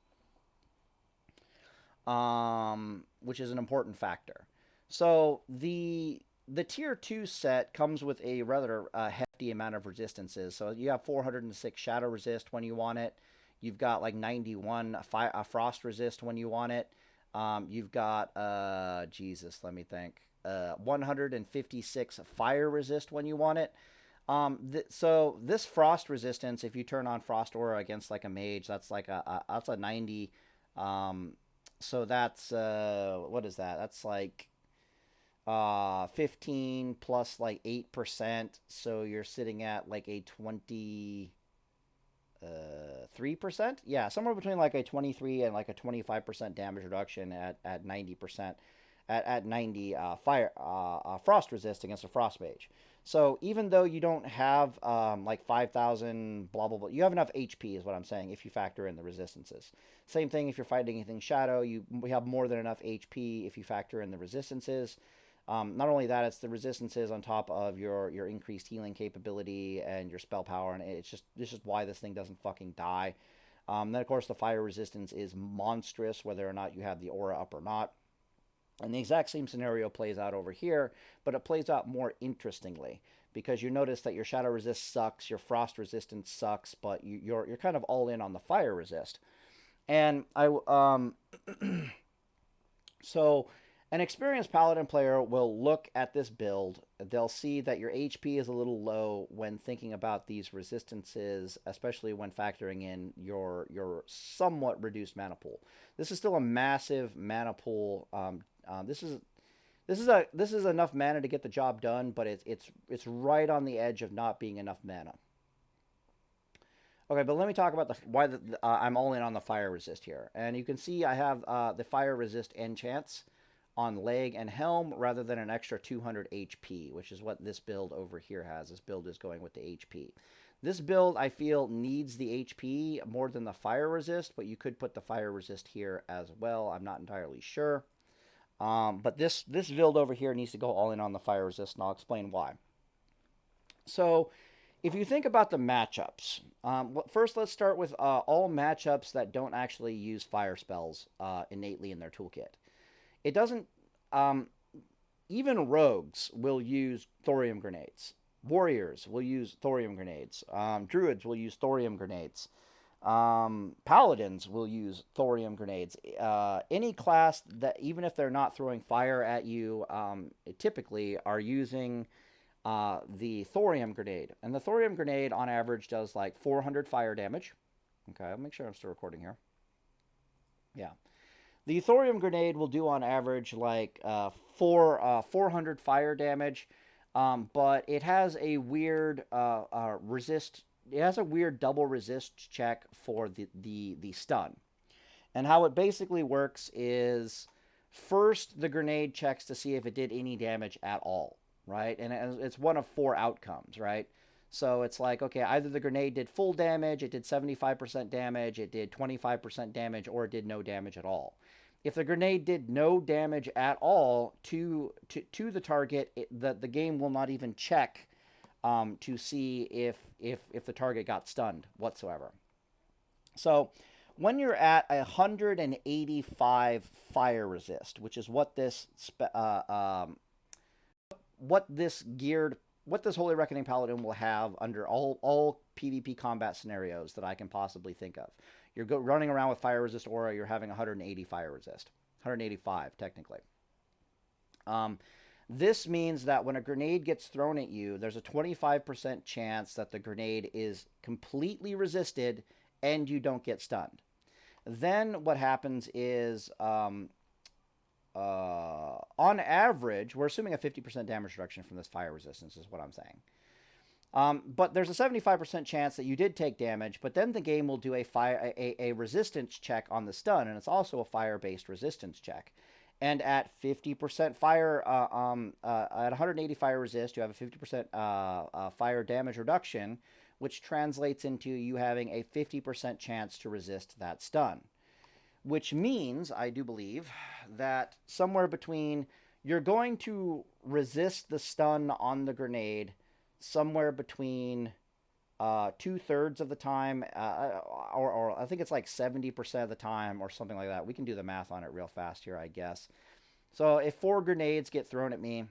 which is an important factor. So the tier 2 set comes with a rather hefty amount of resistances. So you have 406 shadow resist when you want it. You've got like 91 frost resist when you want it. You've got Jesus, let me think. 156 fire resist when you want it. So this frost resistance, if you turn on frost aura against like a mage, that's like that's a 90. So that's what is that? That's like 15 plus like 8%, so you're sitting at like a 3%. Yeah, somewhere between like a 23 and like a 25% damage reduction at 90% at 90 frost resist against a frost mage. So even though you don't have like 5,000 blah blah blah, you have enough HP is what I'm saying if you factor in the resistances. Same thing if you're fighting anything shadow, we have more than enough HP if you factor in the resistances. Not only that, it's the resistances on top of your increased healing capability and your spell power, and it's just this is why this thing doesn't fucking die. Then of course the fire resistance is monstrous, whether or not you have the aura up or not. And the exact same scenario plays out over here, but it plays out more interestingly because you notice that your shadow resist sucks, your frost resistance sucks, but you're kind of all in on the fire resist. And so an experienced Paladin player will look at this build. They'll see that your HP is a little low when thinking about these resistances, especially when factoring in your somewhat reduced mana pool. This is still a massive mana pool. This is enough mana to get the job done, but it's right on the edge of not being enough mana. Okay, but let me talk about why I'm all in on the fire resist here, and you can see I have the fire resist enchants on leg and helm rather than an extra 200 HP, which is what this build over here has. This build is going with the HP. This build, I feel, needs the HP more than the fire resist, but you could put the fire resist here as well. I'm not entirely sure. But this build over here needs to go all in on the fire resist, and I'll explain why. So if you think about the matchups, first let's start with all matchups that don't actually use fire spells innately in their toolkit. It doesn't, even rogues will use thorium grenades. Warriors will use thorium grenades. Druids will use thorium grenades. Paladins will use thorium grenades. Any class that, even if they're not throwing fire at you, typically are using the thorium grenade. And the thorium grenade on average does like 400 fire damage. Okay, I'll make sure I'm still recording here. Yeah. The thorium grenade will do on average like 400 fire damage, but it has a weird resist. It has a weird double resist check for the stun, and how it basically works is first the grenade checks to see if it did any damage at all, right? And it's one of 4 outcomes, right? So it's like, okay, either the grenade did full damage, it did 75% damage, it did 25% damage, or it did no damage at all. If the grenade did no damage at all to the target, the game will not even check to see if the target got stunned whatsoever. So when you're at 185 fire resist, which is what this Holy Reckoning Paladin will have under all PvP combat scenarios that I can possibly think of. You're running around with fire resist aura, you're having 180 fire resist. 185, technically. This means that when a grenade gets thrown at you, there's a 25% chance that the grenade is completely resisted and you don't get stunned. Then what happens is, on average, we're assuming a 50% damage reduction from this fire resistance is what I'm saying. But there's a 75% chance that you did take damage, but then the game will do a resistance check on the stun, and it's also a fire-based resistance check. And at 50% fire, at 180 fire resist, you have a 50% fire damage reduction, which translates into you having a 50% chance to resist that stun. Which means, I do believe, that somewhere between, you're going to resist the stun on the grenade somewhere between 2/3 of the time, or I think it's like 70% of the time, or something like that. We can do the math on it real fast here, I guess. So if 4 grenades get thrown at me,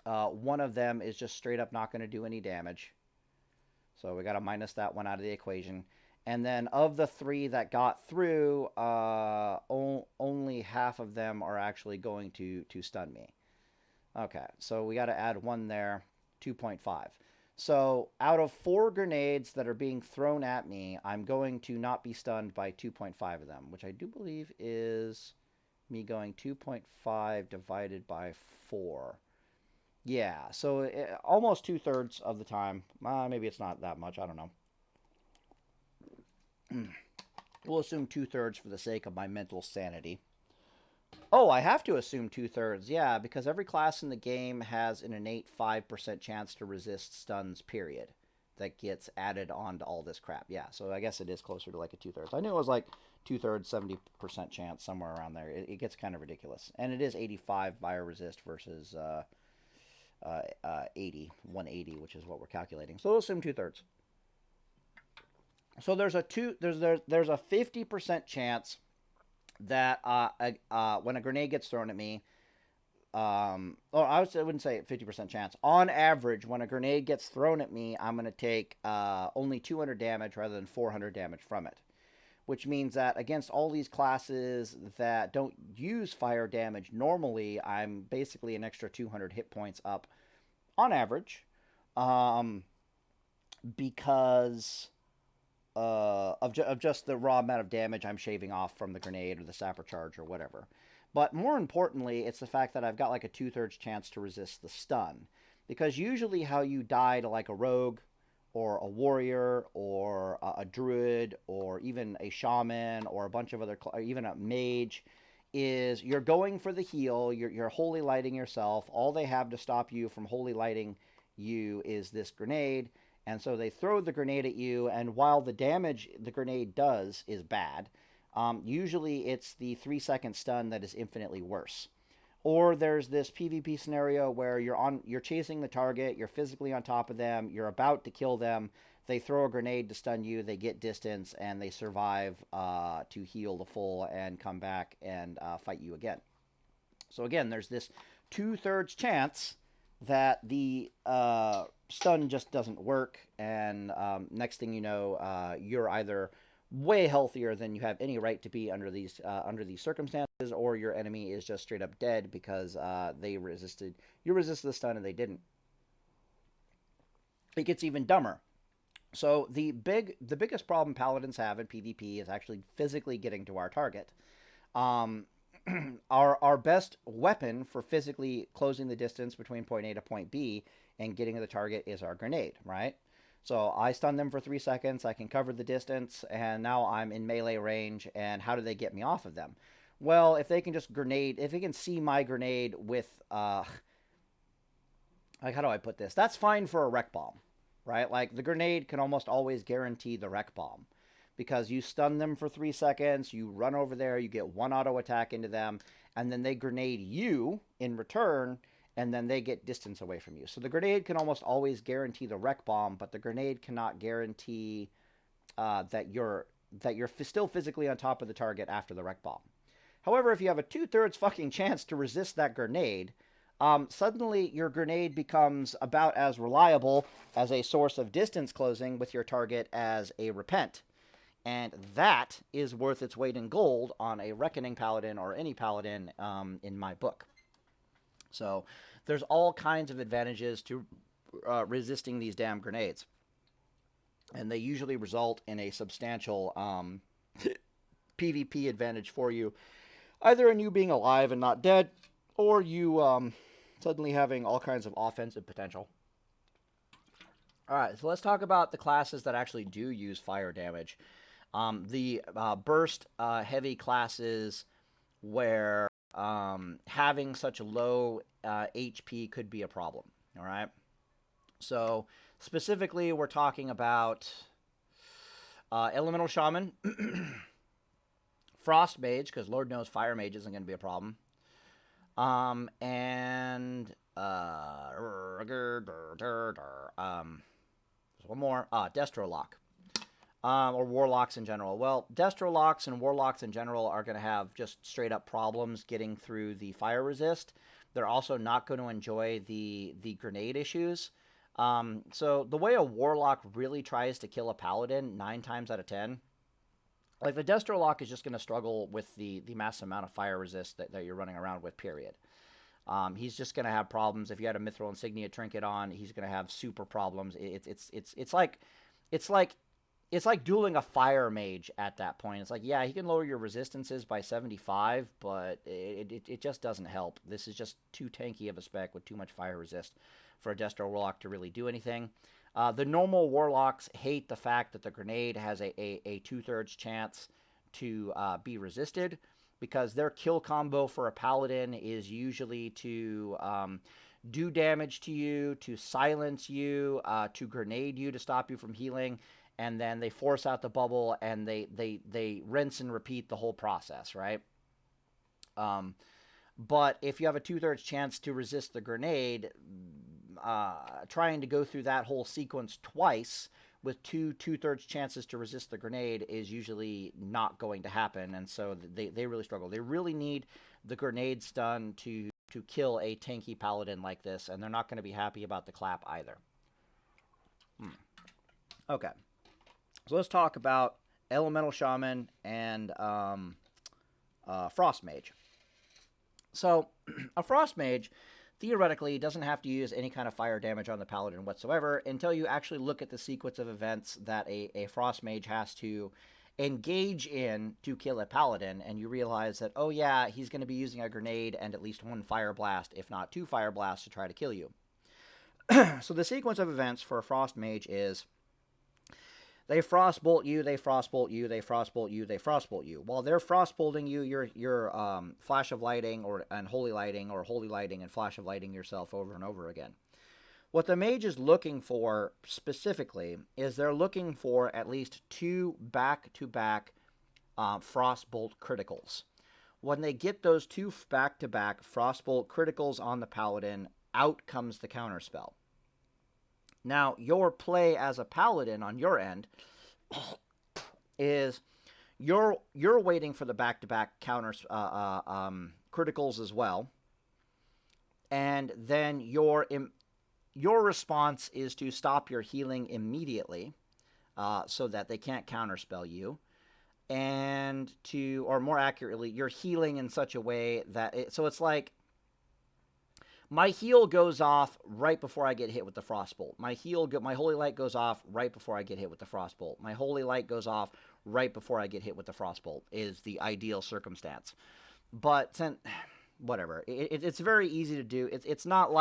one of them is just straight up not going to do any damage. So we got to minus that one out of the equation. And then of the 3 that got through, only half of them are actually going to stun me. Okay, so we got to add 1 there, 2.5. So out of 4 grenades that are being thrown at me, I'm going to not be stunned by 2.5 of them, which I do believe is me going 2.5 divided by 4. Yeah, so almost 2/3 of the time. Maybe it's not that much. I don't know. We'll assume 2/3 for the sake of my mental sanity. Oh, I have to assume 2/3. Yeah, because every class in the game has an innate 5% chance to resist stuns, period. That gets added on to all this crap. Yeah, so I guess it is closer to like a 2/3. I knew it was like 2/3, 70% chance, somewhere around there. It gets kind of ridiculous. And it is 85 bioresist versus 180, which is what we're calculating. So we'll assume 2/3. So there's a 50% chance that when a grenade gets thrown at me, I wouldn't say 50% chance. On average, when a grenade gets thrown at me, I'm going to take only 200 damage rather than 400 damage from it. Which means that against all these classes that don't use fire damage normally, I'm basically an extra 200 hit points up on average, because of just the raw amount of damage I'm shaving off from the grenade or the sapper charge or whatever. But more importantly, it's the fact that I've got like a 2/3 chance to resist the stun. Because usually how you die to like a rogue or a warrior or a druid or even a shaman or a bunch of other, even a mage, is you're going for the heal, you're holy lighting yourself. All they have to stop you from holy lighting you is this grenade. And so they throw the grenade at you, and while the damage the grenade does is bad, usually it's the 3-second stun that is infinitely worse. Or there's this PvP scenario where you're chasing the target, you're physically on top of them, you're about to kill them, they throw a grenade to stun you, they get distance, and they survive to heal the full and come back and fight you again. So again, there's this 2/3 chance that the stun just doesn't work, and next thing you know, you're either way healthier than you have any right to be under these circumstances, or your enemy is just straight up dead because you resisted the stun and they didn't. It gets even dumber. So the biggest problem paladins have in PvP is actually physically getting to our target. Our best weapon for physically closing the distance between point A to point B and getting to the target is our grenade, right? So I stun them for 3 seconds, I can cover the distance, and now I'm in melee range, and how do they get me off of them? Well, if they can see my grenade with, like, how do I put this? That's fine for a wreck bomb, right? Like, the grenade can almost always guarantee the wreck bomb, because you stun them for 3 seconds, you run over there, you get 1 auto attack into them, and then they grenade you in return, and then they get distance away from you. So the grenade can almost always guarantee the wreck bomb, but the grenade cannot guarantee that you're still physically on top of the target after the wreck bomb. However, if you have a 2/3 fucking chance to resist that grenade, suddenly your grenade becomes about as reliable as a source of distance closing with your target as a repent. And that is worth its weight in gold on a Reckoning Paladin or any Paladin in my book. So there's all kinds of advantages to resisting these damn grenades. And they usually result in a substantial PvP advantage for you. Either in you being alive and not dead, or you suddenly having all kinds of offensive potential. Alright, so let's talk about the classes that actually do use fire damage. The burst heavy classes where having such low HP could be a problem. All right. So specifically, we're talking about Elemental Shaman, Frost Mage, because Lord knows Fire Mage isn't going to be a problem, and there's There's one more. Destro Lock. Or Warlocks in general. Well, Destro Locks and Warlocks in general are going to have just straight up problems getting through the fire resist. They're also not going to enjoy the grenade issues. So the way a Warlock really tries to kill a Paladin 9 times out of 10, like the Destro Lock is just going to struggle with the massive amount of fire resist that you're running around with, period. He's just going to have problems. If you had a Mithril Insignia trinket on, he's going to have super problems. It's like dueling a fire mage at that point. It's like, yeah, he can lower your resistances by 75, but it just doesn't help. This is just too tanky of a spec with too much fire resist for a Destro Warlock to really do anything. The normal Warlocks hate the fact that the grenade has a 2/3 chance to be resisted, because their kill combo for a Paladin is usually to do damage to you, to silence you, to grenade you to stop you from healing, and then they force out the bubble, and they rinse and repeat the whole process, right? But if you have a 2/3 chance to resist the grenade, trying to go through that whole sequence twice with 2/3 chances to resist the grenade is usually not going to happen, and so they really struggle. They really need the grenade stun to kill a tanky Paladin like this, and they're not going to be happy about the clap either. Okay. So let's talk about Elemental Shaman and Frost Mage. So a Frost Mage theoretically doesn't have to use any kind of fire damage on the Paladin whatsoever until you actually look at the sequence of events that a Frost Mage has to engage in to kill a Paladin, and you realize that, oh yeah, he's going to be using a grenade and at least 1 fire blast, if not 2 fire blasts, to try to kill you. So the sequence of events for a Frost Mage is: they frostbolt you, they frostbolt you, they frostbolt you, they frostbolt you. While they're frostbolting you, you're flash of lighting and holy lighting, or holy lighting and flash of lighting yourself over and over again. What the mage is looking for specifically is they're looking for at least 2 back-to-back frostbolt criticals. When they get those 2 back-to-back frostbolt criticals on the Paladin, out comes the counterspell. Now, your play as a Paladin on your end is you're waiting for the back-to-back counters criticals as well, and then your response is to stop your healing immediately, so that they can't counterspell you, and or more accurately, you're healing in such a way that so it's like, my heal goes off right before I get hit with the Frostbolt. My Holy Light goes off right before I get hit with the Frostbolt. My Holy Light goes off right before I get hit with the Frostbolt is the ideal circumstance. But whatever, it's very easy to do. It's not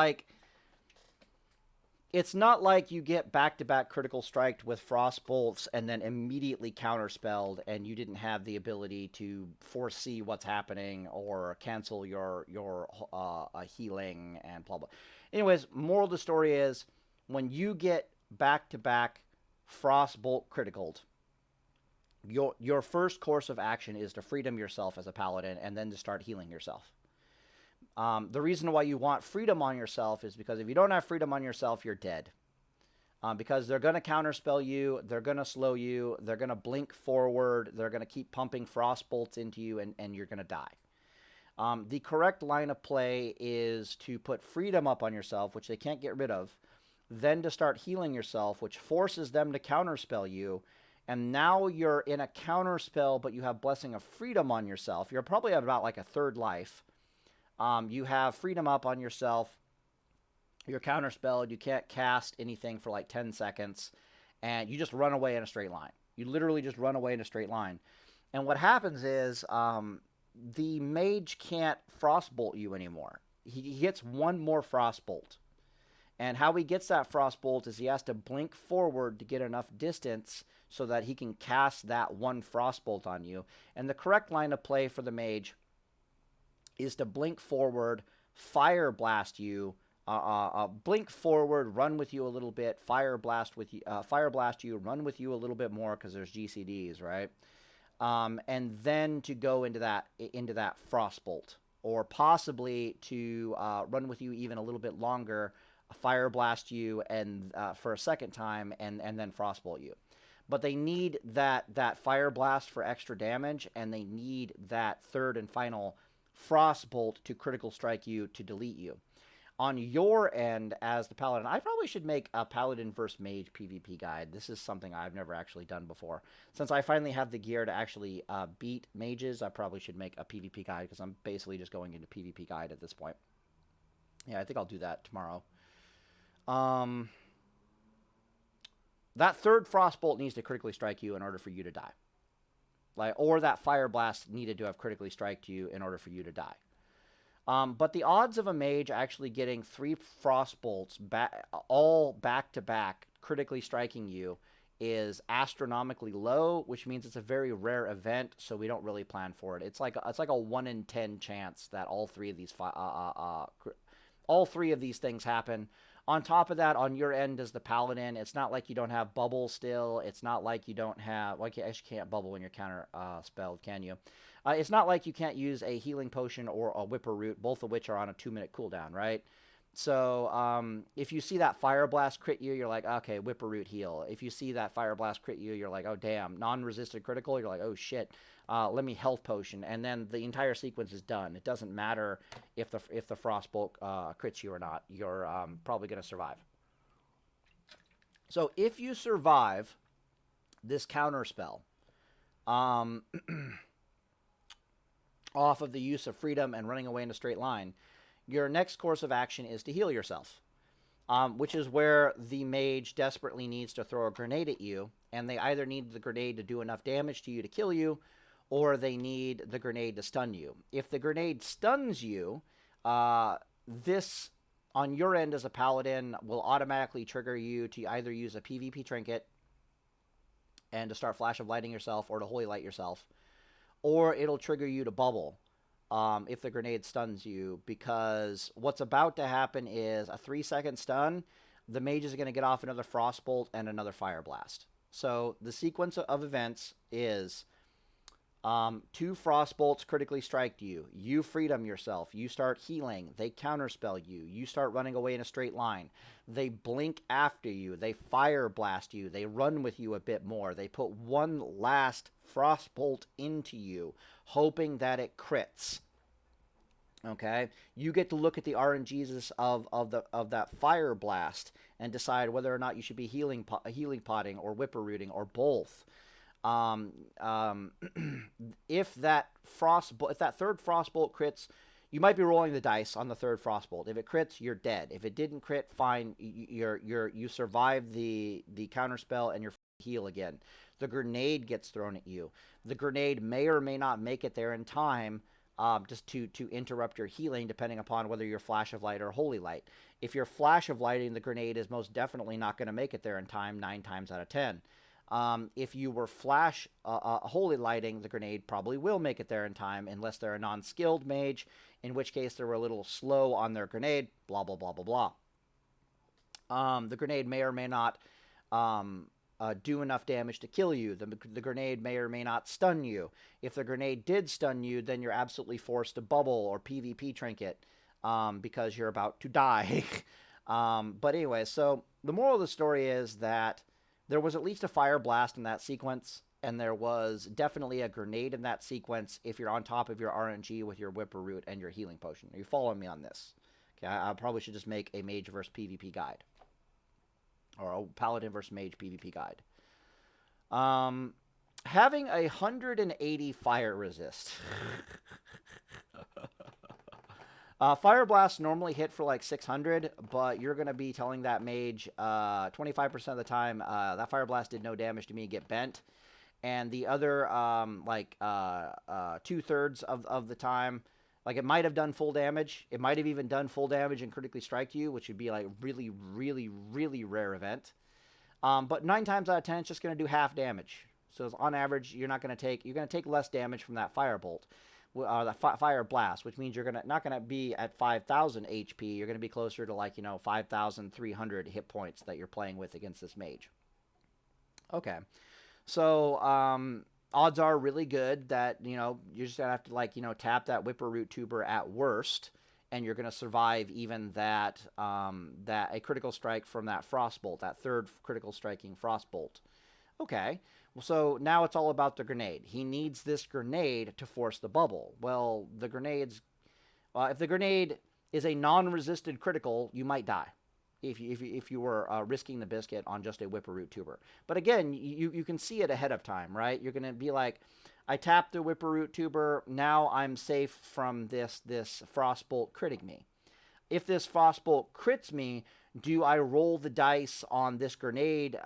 like you get back-to-back critical striked with Frostbolts and then immediately counterspelled, and you didn't have the ability to foresee what's happening or cancel your healing and blah blah. Anyways, moral of the story is, when you get back-to-back Frostbolt criticaled, your first course of action is to freedom yourself as a Paladin, and then to start healing yourself. The reason why you want freedom on yourself is because if you don't have freedom on yourself, you're dead. Because they're going to counterspell you, they're going to slow you, they're going to blink forward, they're going to keep pumping frostbolts into you, and you're going to die. The correct line of play is to put freedom up on yourself, which they can't get rid of, then to start healing yourself, which forces them to counterspell you, and now you're in a counterspell, but you have Blessing of Freedom on yourself. You're probably at about like a 3rd life. You have freedom up on yourself. You're counterspelled. You can't cast anything for like 10 seconds. And you just run away in a straight line. You literally just run away in a straight line. And what happens is the mage can't frostbolt you anymore. He gets 1 more frostbolt. And how he gets that frostbolt is he has to blink forward to get enough distance so that he can cast that 1 frostbolt on you. And the correct line of play for the mage is to blink forward, fire blast you, blink forward, run with you a little bit, fire blast you, run with you a little bit more because there's GCDs, right? And then to go into that frostbolt, or possibly to run with you even a little bit longer, Fire Blast you and for a second time, and then Frostbolt you. But they need that Fire Blast for extra damage, and they need that third and final Frostbolt to critical strike you to delete you. On your end, as the Paladin, I probably should make a Paladin versus Mage PvP guide. This is something I've never actually done before. Since I finally have the gear to actually beat Mages, I probably should make a PvP guide, because I'm basically just going into PvP guide at this point. Yeah, I think I'll do that tomorrow. That third Frostbolt needs to critically strike you in order for you to die. Or that Fire Blast needed to have critically striked you in order for you to die. But the odds of a Mage actually getting 3 Frostbolts all back-to-back critically striking you is astronomically low, which means it's a very rare event, so we don't really plan for it. It's like a 1 in 10 chance that all three of these things happen. On top of that, on your end as the Paladin, it's not like you don't have bubble still. It's not like you don't have... Well, you actually can't bubble when you're counter spelled, can you? It's not like you can't use a healing potion or a whipper root, both of which are on a 2-minute cooldown, right? So if you see that Fire Blast crit you, you're like, okay, whipper root heal. If you see that Fire Blast crit you, you're like, oh, damn. Non-resisted critical, you're like, oh, shit. Let me health potion. And then the entire sequence is done. It doesn't matter if the Frostbolt crits you or not. You're probably going to survive. So if you survive this counter spell, off of the use of freedom and running away in a straight line, your next course of action is to heal yourself, which is where the Mage desperately needs to throw a grenade at you, and they either need the grenade to do enough damage to you to kill you, or they need the grenade to stun you. If the grenade stuns you, this, on your end as a Paladin, will automatically trigger you to either use a PvP trinket and to start Flash of Lighting yourself, or to Holy Light yourself, or it'll trigger you to bubble if the grenade stuns you, because what's about to happen is a 3-second stun. The Mage is going to get off another Frostbolt and another Fire Blast. So the sequence of events is 2 Frostbolts critically strike you. You freedom yourself. You start healing. They counterspell you. You start running away in a straight line. They blink after you. They Fire Blast you. They run with you a bit more. They put one last Frostbolt into you, hoping that it crits. Okay, you get to look at the RNGs of that Fire Blast and decide whether or not you should be healing potting or whipper rooting or both. If that third Frostbolt crits, you might be rolling the dice on the third Frostbolt. If it crits, you're dead. If it didn't crit, fine, you survive the counterspell and you're heal again. The grenade gets thrown at you. The grenade may or may not make it there in time, just to interrupt your healing, depending upon whether you're Flash of Light or Holy Light. If you're Flash of Lighting, the grenade is most definitely not going to make it there in time, 9 times out of 10. If you were Flash Holy Lighting, the grenade probably will make it there in time, unless they're a non-skilled Mage, in which case they were a little slow on their grenade, blah, blah, blah, blah, blah. The grenade may or may not do enough damage to kill you. The grenade may or may not stun you. If the grenade did stun you, then you're absolutely forced to bubble or PvP trinket because you're about to die. But anyway, so the moral of the story is that there was at least a Fire Blast in that sequence, and there was definitely a grenade in that sequence if you're on top of your RNG with your Whipper Root and your Healing Potion. Are you following me on this? Okay, I probably should just make a Mage versus PvP guide. Or a Paladin versus Mage PvP guide. Having 180 fire resist. Fire Blast normally hit for like 600, but you're going to be telling that Mage 25% of the time that Fire Blast did no damage to me, get bent. And the other 2/3 of the time, like, it might have done full damage. It might have even done full damage and critically strike you, which would be like really, really, really rare event. But 9 times out of 10, it's just going to do half damage. So on average, you're going to take less damage from that Fire Bolt, that Fire Blast, which means you're not going to be at 5,000 HP. You're going to be closer to 5,300 hit points that you're playing with against this Mage. Okay, so odds are really good that, you're just going to have to, tap that Whipper Root Tuber at worst, and you're going to survive even that that a critical strike from that frostbolt, that third critical striking frostbolt. Okay, well, so now it's all about the grenade. He needs this grenade to force the bubble. Well, the grenades, if the grenade is a non-resisted critical, you might die if you were risking the biscuit on just a Whippooroo tuber. But again, you can see it ahead of time, right? You're going to be like, I tapped the Whippooroo tuber, now I'm safe from this frostbolt critting me. If this frostbolt crits me, do I roll the dice on this grenade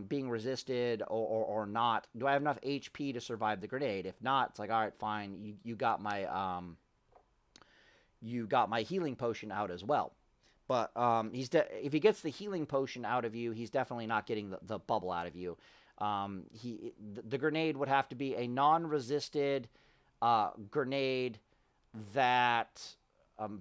being resisted or not? Do I have enough HP to survive the grenade? If not, it's like, all right, fine, you got my healing potion out as well. But if he gets the healing potion out of you, he's definitely not getting the bubble out of you. The grenade would have to be a non-resisted grenade that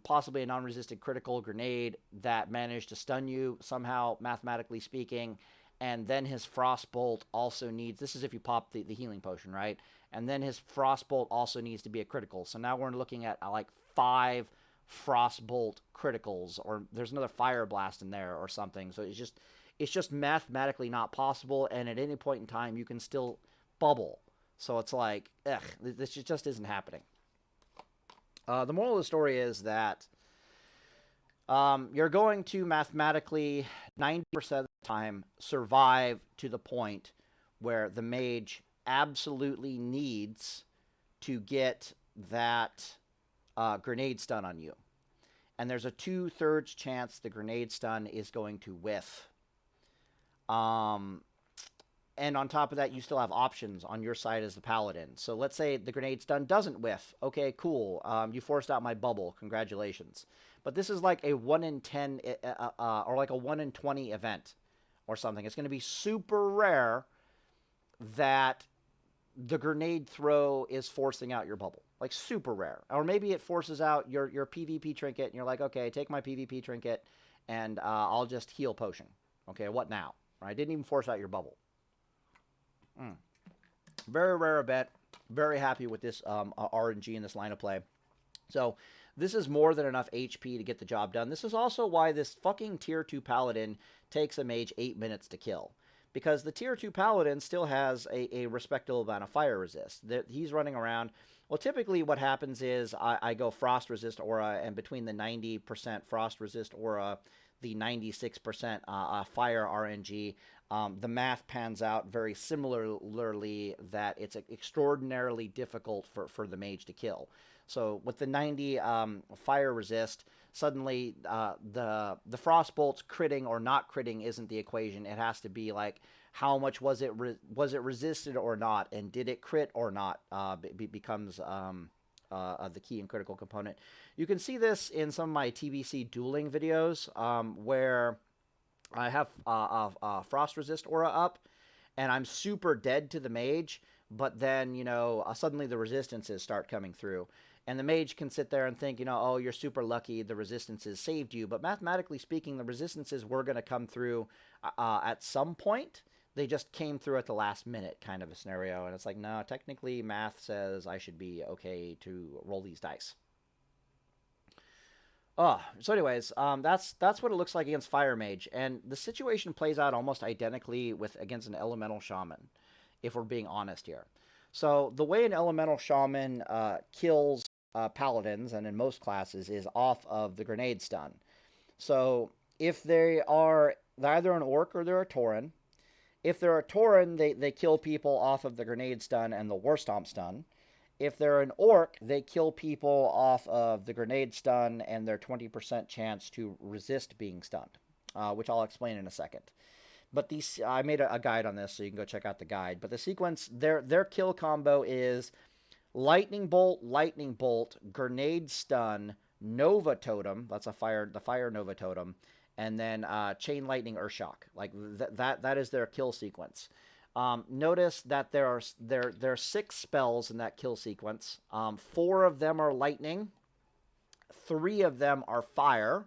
possibly a non-resisted critical grenade that managed to stun you somehow, mathematically speaking. And then his frostbolt also needs, this is if you pop the healing potion, right? And then his frostbolt also needs to be a critical. So now we're looking at like 5 frostbolt criticals, or there's another fire blast in there or something. So it's just mathematically not possible, and at any point in time you can still bubble. So it's like, this just isn't happening. The moral of the story is that you're going to mathematically 90% of the time survive to the point where the mage absolutely needs to get that grenade stun on you. And there's a 2/3 chance the grenade stun is going to whiff. And on top of that, you still have options on your side as the Paladin. So let's say the grenade stun doesn't whiff. Okay, cool. You forced out my bubble. Congratulations. But this is like a 1 in 10 or like a 1 in 20 event or something. It's going to be super rare that the grenade throw is forcing out your bubble. Like super rare. Or maybe it forces out your PvP trinket and you're like, okay, take my PvP trinket and I'll just heal potion. Okay, what now? Right? Didn't even force out your bubble. Very rare event. Very happy with this RNG in this line of play. So this is more than enough HP to get the job done. This is also why this fucking tier 2 Paladin takes a mage 8 minutes to kill. Because the tier 2 Paladin still has a respectable amount of fire resist. He's running around. Well, typically what happens is I go frost resist aura, and between the 90% frost resist aura, the 96% fire RNG, the math pans out very similarly that it's extraordinarily difficult for the mage to kill. So with the 90 fire resist, suddenly the frostbolts critting or not critting isn't the equation. It has to be like, how much was it resisted or not, and did it crit or not becomes the key and critical component. You can see this in some of my TBC dueling videos where I have frost resist aura up, and I'm super dead to the mage, but then, suddenly the resistances start coming through. And the mage can sit there and think, oh, you're super lucky, the resistances saved you. But mathematically speaking, the resistances were going to come through at some point. They just came through at the last minute kind of a scenario. And it's like, no, technically math says I should be okay to roll these dice. So anyways, that's what it looks like against Fire Mage. And the situation plays out almost identically against an Elemental Shaman, if we're being honest here. So the way an Elemental Shaman kills Paladins, and in most classes, is off of the grenade stun. So if they're either an Orc or they're a Tauren. If they're a Tauren, they kill people off of the grenade stun and the War Stomp stun. If they're an Orc, they kill people off of the grenade stun and their 20% chance to resist being stunned, which I'll explain in a second. But I made a guide on this, so you can go check out the guide. But the sequence, their kill combo is Lightning Bolt, Grenade Stun, Nova Totem. That's the fire Nova Totem. And then Chain Lightning Earthshock. Like that is their kill sequence. Notice that there are 6 spells in that kill sequence. 4 of them are lightning. 3 of them are fire.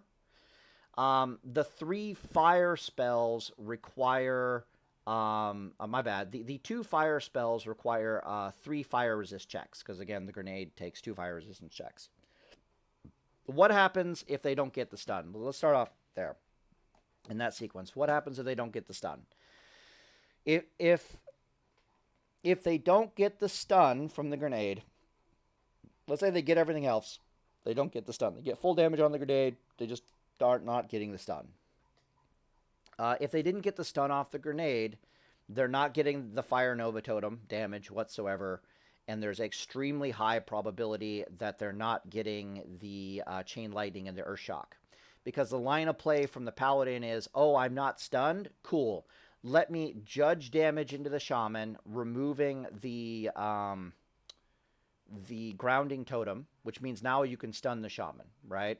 The 3 fire spells require... my bad. The 2 fire spells require 3 fire resist checks. Because, again, the grenade takes 2 fire resistance checks. what happens if they don't get the stun? Well, let's start off there in that sequence. What happens if they don't get the stun? If they don't get the stun from the grenade, let's say they get everything else, they don't get the stun. They get full damage on the grenade, they just start not getting the stun. If they didn't get the stun off the grenade, they're not getting the Fire Nova Totem damage whatsoever, and there's extremely high probability that they're not getting the Chain Lightning and the Earth Shock. Because the line of play from the Paladin is, oh, I'm not stunned? Cool. Let me judge damage into the Shaman, removing the grounding totem, which means now you can stun the Shaman, right?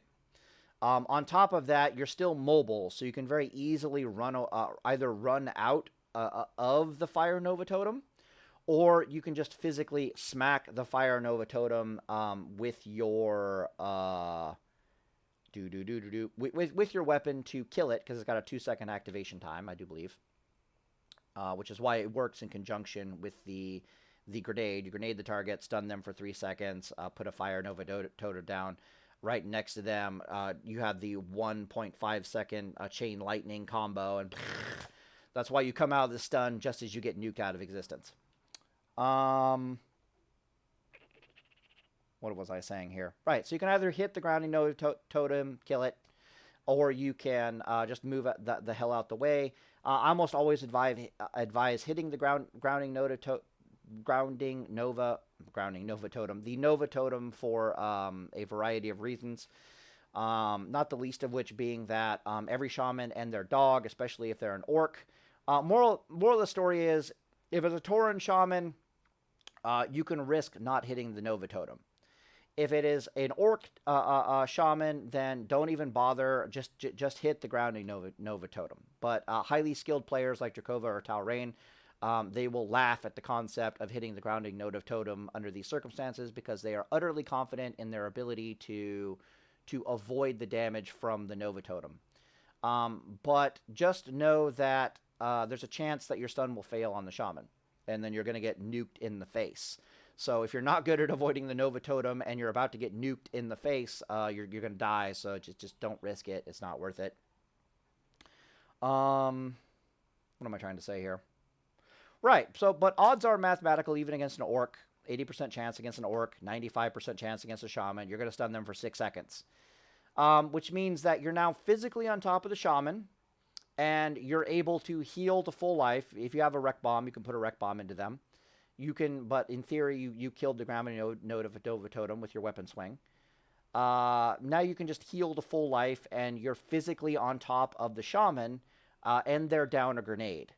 On top of that, you're still mobile, so you can very easily either run out of the Fire Nova Totem, or you can just physically smack the Fire Nova Totem with your with your weapon to kill it, because it's got a 2-second activation time, I do believe, which is why it works in conjunction with the grenade. You grenade the target, stun them for 3 seconds, put a Fire Nova Totem down. Right next to them, you have the 1.5 second Chain Lightning combo, and that's why you come out of the stun just as you get nuked out of existence. What was I saying here? Right, so you can either hit the Grounding Nova Totem, kill it, or you can just move the hell out the way. I almost always advise hitting the Grounding Nova Totem, the Nova Totem, for a variety of reasons. Not the least of which being that every shaman and their dog, especially if they're an orc. Moral of the story is, if it's a Tauren shaman, you can risk not hitting the Nova Totem. If it is an orc shaman, then don't even bother. Just hit the Grounding Nova Totem. But highly skilled players like Drakova or Talrain, they will laugh at the concept of hitting the Grounding Nova Totem under these circumstances, because they are utterly confident in their ability to avoid the damage from the Nova Totem. But just know that there's a chance that your stun will fail on the Shaman, and then you're going to get nuked in the face. So if you're not good at avoiding the Nova Totem and you're about to get nuked in the face, you're going to die, so just don't risk it. It's not worth it. What am I trying to say here? Right, so, but odds are mathematical even against an orc. 80% chance against an orc, 95% chance against a shaman. You're going to stun them for 6 seconds. Which means that you're now physically on top of the shaman, and you're able to heal to full life. If you have a wreck bomb, you can put a wreck bomb into them. You can, but in theory, you killed the Grounding Nova Totem with your weapon swing. Now you can just heal to full life, and you're physically on top of the shaman, and they're down a grenade,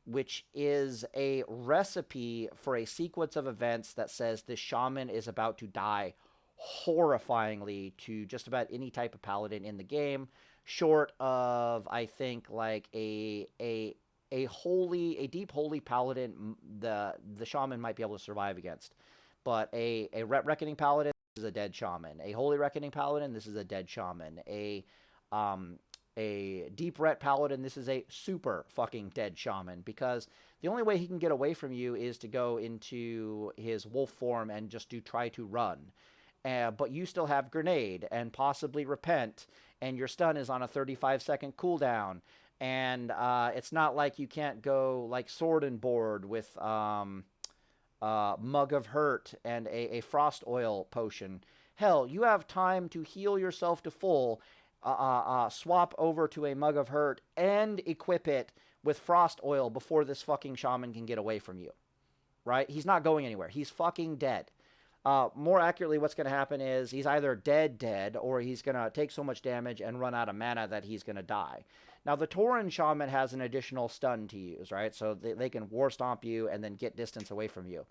which is a recipe for a sequence of events that says the shaman is about to die horrifyingly to just about any type of paladin in the game, short of, I think, like a deep holy paladin, the shaman might be able to survive against. But a reckoning paladin, this is a dead shaman. A holy reckoning paladin, this is a dead shaman. A deep ret paladin, this is a super fucking dead shaman, because the only way he can get away from you is to go into his wolf form and just try to run. But you still have grenade and possibly repent, and your stun is on a 35-second cooldown. And it's not like you can't go like sword and board with Mug of Hurt and a frost oil potion. Hell, you have time to heal yourself to full, swap over to a Mug of Hurt, and equip it with frost oil before this fucking shaman can get away from you. Right? He's not going anywhere. He's fucking dead. More accurately, what's going to happen is he's either dead, or he's going to take so much damage and run out of mana that he's going to die. Now, the Tauren Shaman has an additional stun to use, right? So they can War Stomp you and then get distance away from you.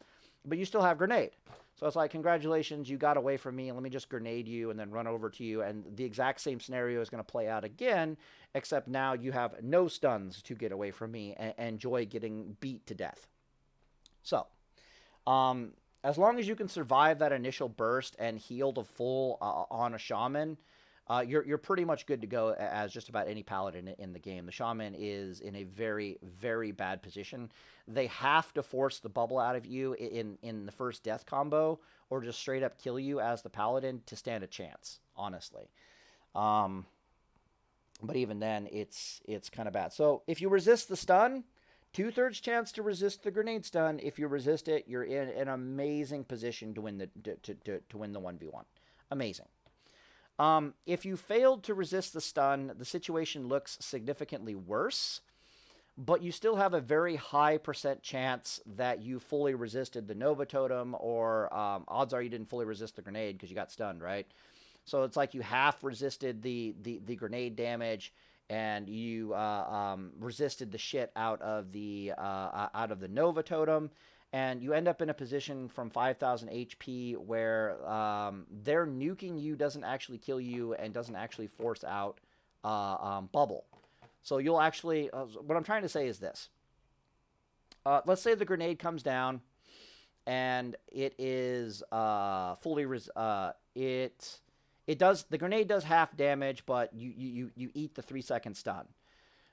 But you still have Grenade. So it's like, congratulations, you got away from me, and let me just grenade you and then run over to you. And the exact same scenario is going to play out again, except now you have no stuns to get away from me and enjoy getting beat to death. So, as long as you can survive that initial burst and heal to full on a shaman, you're pretty much good to go as just about any paladin in the game. The shaman is in a very, very bad position. They have to force the bubble out of you in the first death combo, or just straight up kill you as the paladin to stand a chance. Honestly, but even then, it's kind of bad. So if you resist the stun, 2/3 chance to resist the grenade stun. If you resist it, you're in an amazing position to win to win the 1v1. Amazing. If you failed to resist the stun, the situation looks significantly worse, but you still have a very high percent chance that you fully resisted the Nova Totem, or odds are you didn't fully resist the grenade because you got stunned, right? So it's like you half resisted the grenade damage, and you resisted the shit out of the Nova Totem, and you end up in a position from 5,000 HP where their nuking you doesn't actually kill you and doesn't actually force out bubble. So you'll actually, what I'm trying to say is this. Let's say the grenade comes down and it is fully, the grenade does half damage, but you eat the 3-second stun.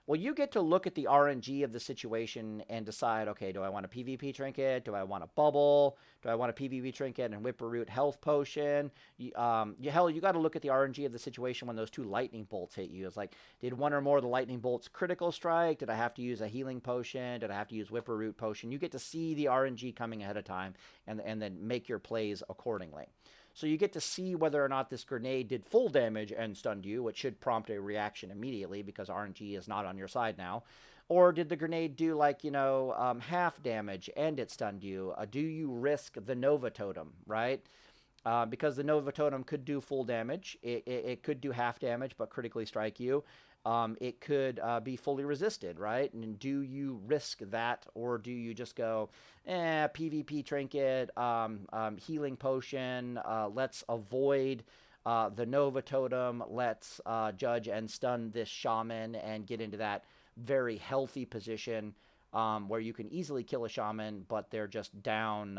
Well, you get to look at the RNG of the situation and decide, okay, do I want a PvP trinket? Do I want a bubble? Do I want a PvP trinket and Whipper-Root health potion? Hell, you got to look at the RNG of the situation when those 2 lightning bolts hit you. It's like, did one or more of the lightning bolts critical strike? Did I have to use a healing potion? Did I have to use Whipper-Root potion? You get to see the RNG coming ahead of time and then make your plays accordingly. So you get to see whether or not this grenade did full damage and stunned you, which should prompt a reaction immediately because RNG is not on your side now. Or did the grenade do, like, half damage and it stunned you? Do you risk the Nova Totem, right? Because the Nova Totem could do full damage. It could do half damage but critically strike you. It could be fully resisted, right? And do you risk that, or do you just go, PvP trinket, healing potion, let's avoid the Nova Totem, let's judge and stun this shaman and get into that very healthy position where you can easily kill a shaman, but they're just down,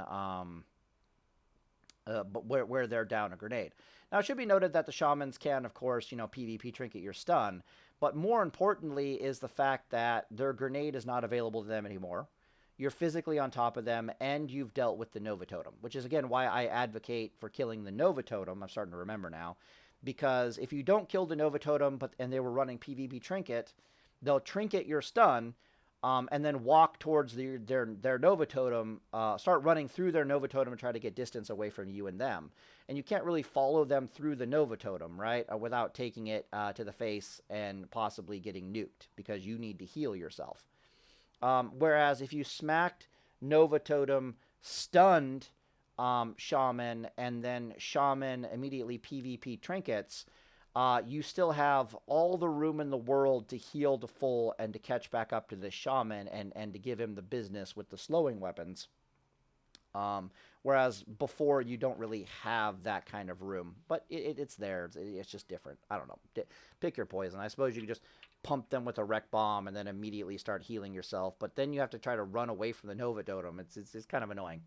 but where they're down a grenade. Now, it should be noted that the shamans can, of course, PvP trinket your stun, but more importantly is the fact that their grenade is not available to them anymore. You're physically on top of them, and you've dealt with the Nova Totem, which is, again, why I advocate for killing the Nova Totem. I'm starting to remember now. Because if you don't kill the Nova Totem and they were running PvP trinket, they'll trinket your stun, and then walk towards their Nova Totem, start running through their Nova Totem and try to get distance away from you and them. And you can't really follow them through the Nova Totem, right, without taking it to the face and possibly getting nuked, because you need to heal yourself. Whereas if you smacked Nova Totem, stunned Shaman, and then Shaman immediately PvP trinkets, you still have all the room in the world to heal to full and to catch back up to the Shaman and to give him the business with the slowing weapons. Whereas before, you don't really have that kind of room. But it's there. It's just different. I don't know. Pick your poison. I suppose you could just pump them with a wreck bomb and then immediately start healing yourself. But then you have to try to run away from the Nova Totem. It's kind of annoying.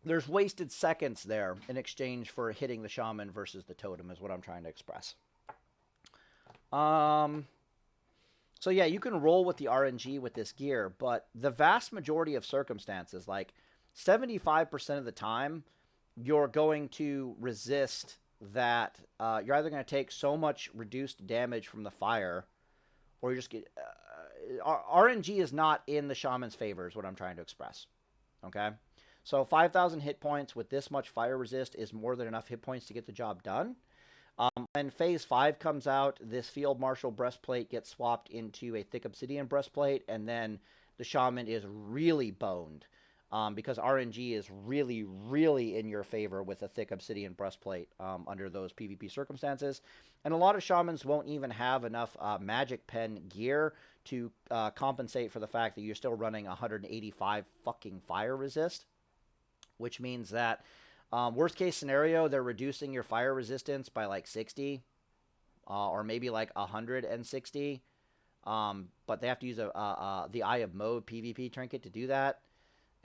There's wasted seconds there in exchange for hitting the Shaman versus the Totem is what I'm trying to express. So yeah, you can roll with the RNG with this gear, but the vast majority of circumstances, like 75% of the time, you're going to resist that. You're either going to take so much reduced damage from the fire, or you just get... RNG is not in the Shaman's favor is what I'm trying to express. Okay? So 5,000 hit points with this much fire resist is more than enough hit points to get the job done. When Phase 5 comes out, this Field Marshal breastplate gets swapped into a thick obsidian breastplate, and then the Shaman is really boned because RNG is really, really in your favor with a thick obsidian breastplate under those PvP circumstances. And a lot of Shamans won't even have enough magic pen gear to compensate for the fact that you're still running 185 fucking fire resist, which means that worst case scenario, they're reducing your fire resistance by like 60 or maybe like 160. But they have to use the Eye of Mode PvP trinket to do that.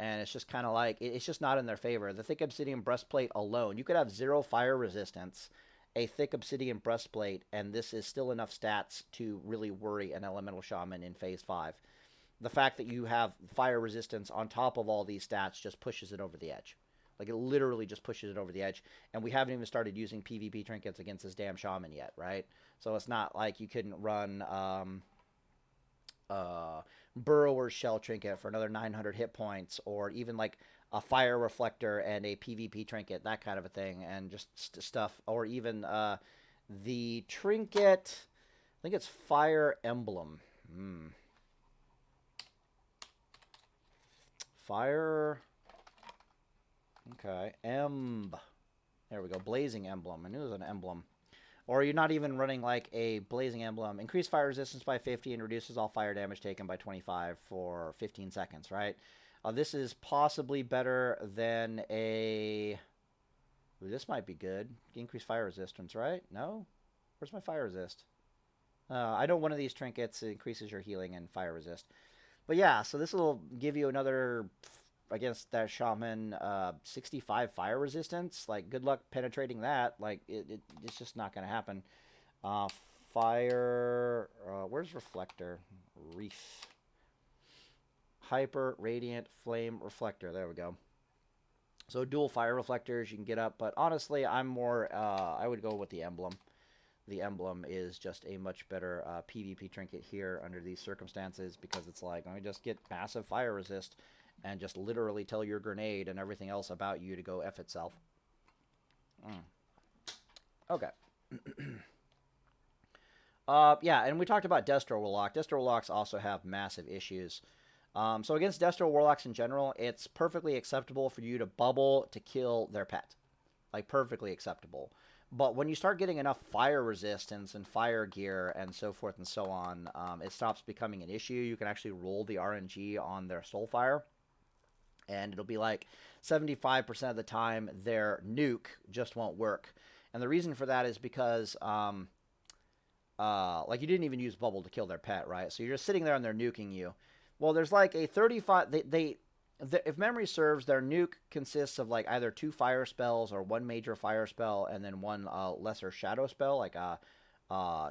And it's just kind of like, it's just not in their favor. The thick obsidian breastplate alone, you could have 0 fire resistance a thick obsidian breastplate, and this is still enough stats to really worry an elemental shaman in phase 5. The fact that you have fire resistance on top of all these stats just pushes it over the edge. Like, it literally just pushes it over the edge. And we haven't even started using PvP trinkets against this damn shaman yet, right? So it's not like you couldn't run Burrower's Shell trinket for another 900 hit points, or even like a Fire Reflector and a PvP trinket, that kind of a thing, and just stuff. Or even the trinket, I think it's Fire Emblem. Fire... Okay, there we go, Blazing Emblem. I knew it was an emblem. Or you're not even running like a Blazing Emblem. Increase fire resistance by 50 and reduces all fire damage taken by 25 for 15 seconds, right? This is possibly better than a... Ooh, this might be good. Increase fire resistance, right? No? Where's my fire resist? I know one of these trinkets increases your healing and fire resist. But yeah, so this will give you another... against that shaman, 65 fire resistance. Like, good luck penetrating that. Like, it's just not going to happen. Fire... where's Reflector? Reef. Hyper, Radiant, Flame, Reflector. There we go. So, dual fire reflectors you can get up. But honestly, I'm more... I would go with the Emblem. The Emblem is just a much better PvP trinket here under these circumstances, because it's like, let me just get massive fire resist and just literally tell your grenade and everything else about you to go F itself. Okay. Yeah, and we talked about Destro Warlock. Destro Warlocks also have massive issues. So against Destro Warlocks in general, it's perfectly acceptable for you to bubble to kill their pet. Like, perfectly acceptable. But when you start getting enough fire resistance and fire gear and so forth and so on, it stops becoming an issue. You can actually roll the RNG on their Soulfire, and it'll be like 75% of the time their nuke just won't work. And the reason for that is because, like, you didn't even use bubble to kill their pet, right? So you're just sitting there and they're nuking you. Well, there's like a 35... if memory serves, their nuke consists of like either 2 fire spells or 1 major fire spell and then 1 lesser shadow spell, like a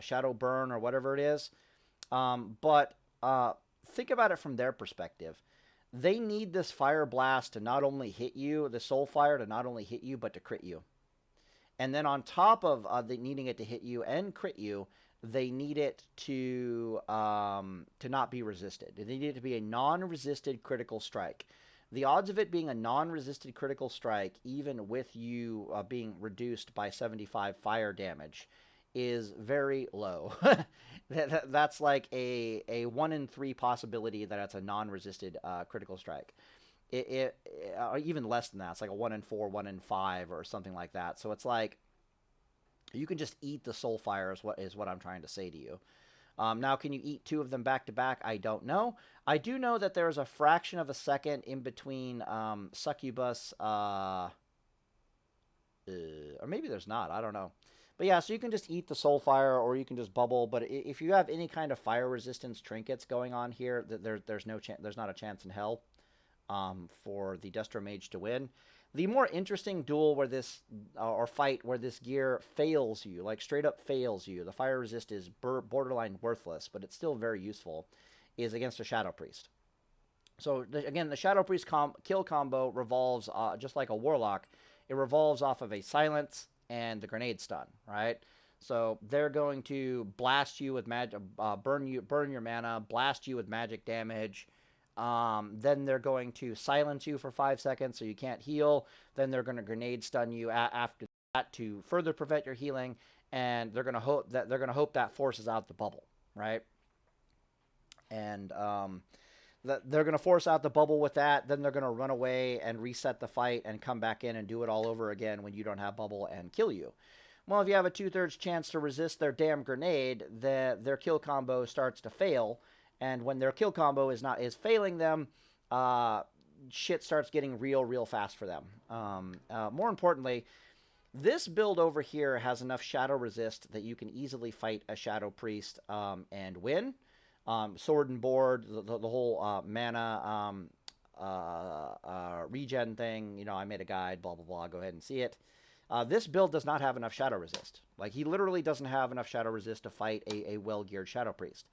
shadow burn or whatever it is. But think about it from their perspective. They need this fire blast to not only hit you, the soul fire to not only hit you, but to crit you. And then on top of needing it to hit you and crit you, they need it to not be resisted. They need it to be a non-resisted critical strike. The odds of it being a non-resisted critical strike, even with you being reduced by 75 fire damage, is very low. That's like a 1 in 3 possibility that it's a non-resisted critical strike. Even less than that. It's like a 1 in 4, 1 in 5, or something like that. So it's like, you can just eat the soul fire is what I'm trying to say to you. Now, can you eat 2 of them back to back? I don't know. I do know that there's a fraction of a second in between Succubus, or maybe there's not. I don't know. But yeah, so you can just eat the soul fire, or you can just bubble. But if you have any kind of fire resistance trinkets going on here, there's not a chance in hell for the Destro Mage to win. The more interesting duel where this, or fight where this gear fails you, like straight up fails you, the fire resist is borderline worthless, but it's still very useful, is against a Shadow Priest. So again, the Shadow Priest kill combo revolves, just like a Warlock, it revolves off of a silence and the grenade stun, right? So they're going to blast you with magic, burn your mana, blast you with magic damage. Then they're going to silence you for 5 seconds so you can't heal. Then they're going to grenade stun you after that to further prevent your healing, and they're going to hope that forces out the bubble, right? And they're going to force out the bubble with that. Then they're going to run away and reset the fight and come back in and do it all over again when you don't have bubble and kill you. Well, if you have a 2/3 chance to resist their damn grenade, their kill combo starts to fail. And when their kill combo is failing them, shit starts getting real fast for them. More importantly, this build over here has enough shadow resist that you can easily fight a Shadow Priest and win. Sword and board, the whole mana regen thing. You know, I made a guide, blah, blah, blah. Go ahead and see it. This build does not have enough Shadow Resist. Like, he literally doesn't have enough Shadow Resist to fight a well-geared Shadow Priest.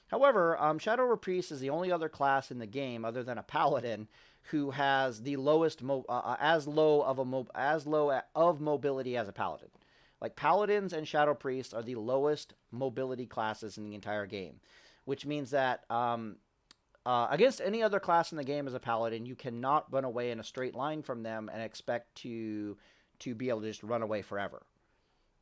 However, Shadow Priest is the only other class in the game, other than a Paladin, who has the lowest, as low of mobility as a Paladin. Like, Paladins and Shadow Priests are the lowest mobility classes in the entire game, which means that against any other class in the game as a Paladin, you cannot run away in a straight line from them and expect to be able to just run away forever.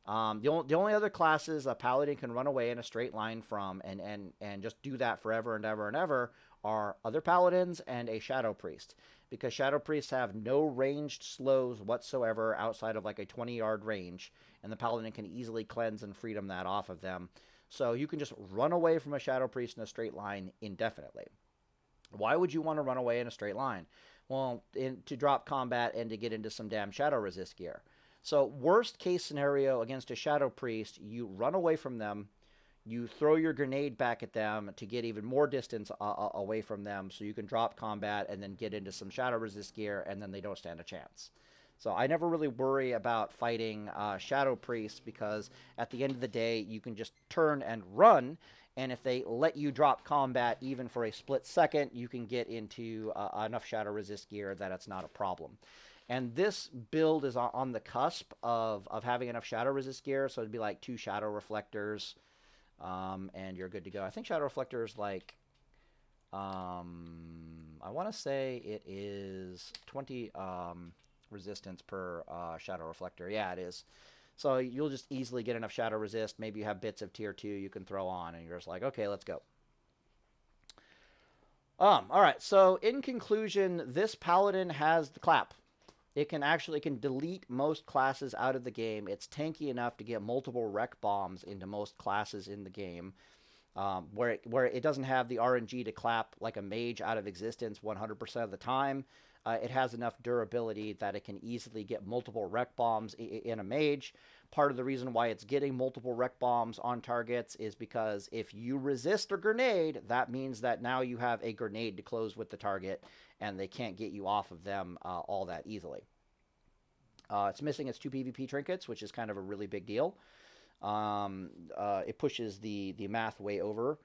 The only other classes a Paladin can run away in a straight line from and just do that forever and ever and ever are other Paladins and a Shadow Priest. Because Shadow Priests have no ranged slows whatsoever outside of like a 20-yard range, and the Paladin can easily cleanse and freedom that off of them. So you can just run away from a Shadow Priest in a straight line indefinitely. Why would you want to run away in a straight line? Well, to drop combat and to get into some damn Shadow Resist gear. So worst case scenario against a Shadow Priest, you run away from them, you throw your grenade back at them to get even more distance away from them so you can drop combat and then get into some Shadow Resist gear, and then they don't stand a chance. So I never really worry about fighting Shadow Priests because at the end of the day, you can just turn and run, and if they let you drop combat even for a split second, you can get into enough Shadow Resist gear that it's not a problem. And this build is on the cusp of having enough Shadow Resist gear, so it'd be like 2 Shadow Reflectors, and you're good to go. I think Shadow Reflector is like, I want to say it is 20 resistance per Shadow Reflector. Yeah, it is. So you'll just easily get enough Shadow Resist. Maybe you have bits of tier 2 you can throw on, and you're just like, okay, let's go. All right, so in conclusion, this Paladin has the clap. It can delete most classes out of the game. It's tanky enough to get multiple wreck bombs into most classes in the game, where it doesn't have the RNG to clap like a Mage out of existence 100% of the time. It has enough durability that it can easily get multiple wreck bombs in a Mage. Part of the reason why it's getting multiple wreck bombs on targets is because if you resist a grenade, that means that now you have a grenade to close with the target, and they can't get you off of them all that easily. It's missing its 2 PvP trinkets, which is kind of a really big deal. It pushes the math way over.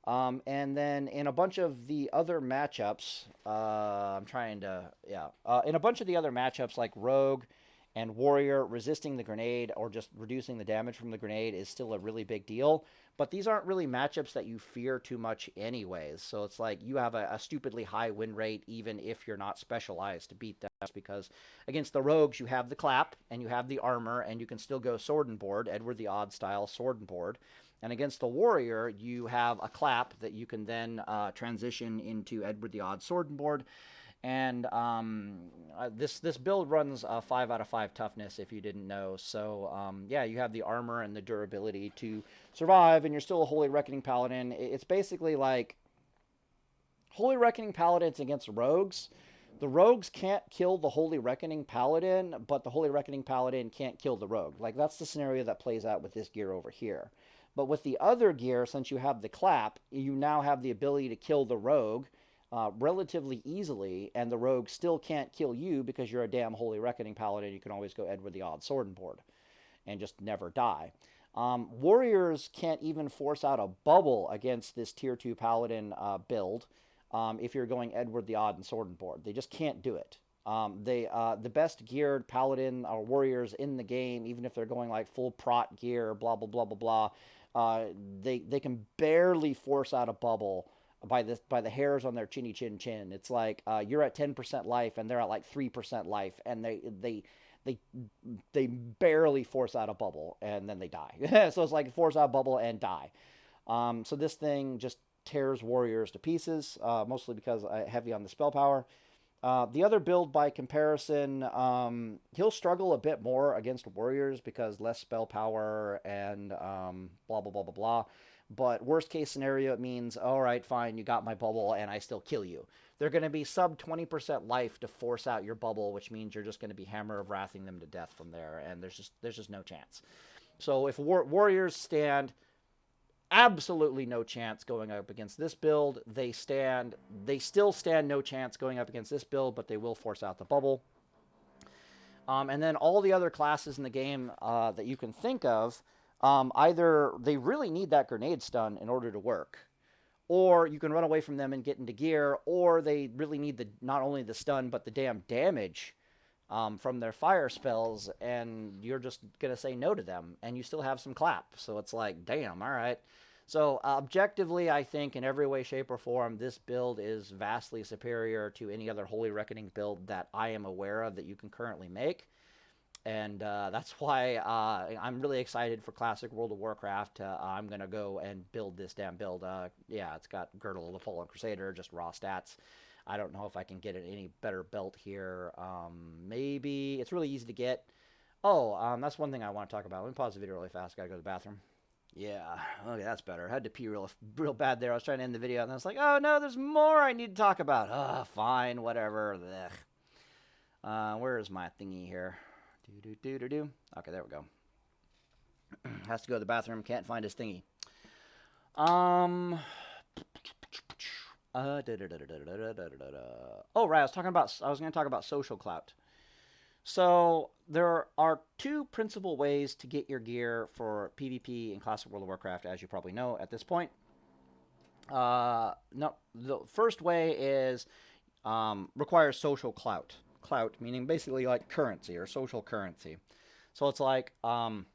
And then in a bunch of the other matchups, in a bunch of the other matchups like Rogue and Warrior, resisting the grenade or just reducing the damage from the grenade is still a really big deal. But these aren't really matchups that you fear too much anyways. So it's like you have a stupidly high win rate even if you're not specialized to beat them. Because against the Rogues, you have the clap and you have the armor, and you can still go sword and board, Edward the Odd style sword and board. And against the Warrior, you have a clap that you can then transition into Edward the Odd sword and board. And this build runs 5 out of 5 toughness, if you didn't know. So, yeah, you have the armor and the durability to survive, and you're still a Holy Reckoning Paladin. It's basically like Holy Reckoning Paladins against Rogues. The Rogues can't kill the Holy Reckoning Paladin, but the Holy Reckoning Paladin can't kill the Rogue. Like, that's the scenario that plays out with this gear over here. But with the other gear, since you have the clap, you now have the ability to kill the Rogue relatively easily, and the Rogue still can't kill you because you're a damn Holy Reckoning Paladin. You can always go Edward the Odd sword and board and just never die. Warriors can't even force out a bubble against this tier 2 Paladin build if you're going Edward the Odd and sword and board. They just can't do it. The best geared Paladin or Warriors in the game, even if they're going like full prot gear, blah, blah, blah, blah, blah, they can barely force out a bubble by the hairs on their chinny chin chin. It's like you're at 10% life and they're at like 3% life, and they barely force out a bubble and then they die. So it's like force out a bubble and die. So this thing just tears Warriors to pieces, mostly because heavy on the spell power. The other build by comparison, he'll struggle a bit more against Warriors because less spell power and blah, blah, blah, blah, blah. But worst case scenario, it means, all right, fine, you got my bubble and I still kill you. They're going to be sub 20% life to force out your bubble, which means you're just going to be Hammer of Wrathing them to death from there, and there's just no chance. So if Warriors stand absolutely no chance going up against this build, they still stand no chance going up against this build, but they will force out the bubble. And then all the other classes in the game that you can think of, either they really need that grenade stun in order to work, or you can run away from them and get into gear, or they really need the not only the stun but the damn damage from their fire spells, and you're just gonna say no to them, and you still have some clap. So it's like, damn, all right. So objectively, I think in every way, shape, or form, this build is vastly superior to any other Holy Reckoning build that I am aware of that you can currently make. And that's why I'm really excited for Classic World of Warcraft. I'm going to go and build this damn build. Yeah, it's got Girdle of the Fallen Crusader, just raw stats. I don't know if I can get any better belt here. Maybe. It's really easy to get. Oh, that's one thing I want to talk about. Let me pause the video really fast. Got to go to the bathroom. Yeah, okay, that's better. I had to pee real bad there. I was trying to end the video, and I was like, oh, no, there's more I need to talk about. Fine, whatever. Where is my thingy here? Okay, there we go. Has to go to the bathroom. Can't find his thingy. Oh, right. I was going to talk about social clout. So there are two principal ways to get your gear for PvP in Classic World of Warcraft, as you probably know at this point. No, the first way is requires social clout. Clout meaning basically like currency or social currency. So it's like in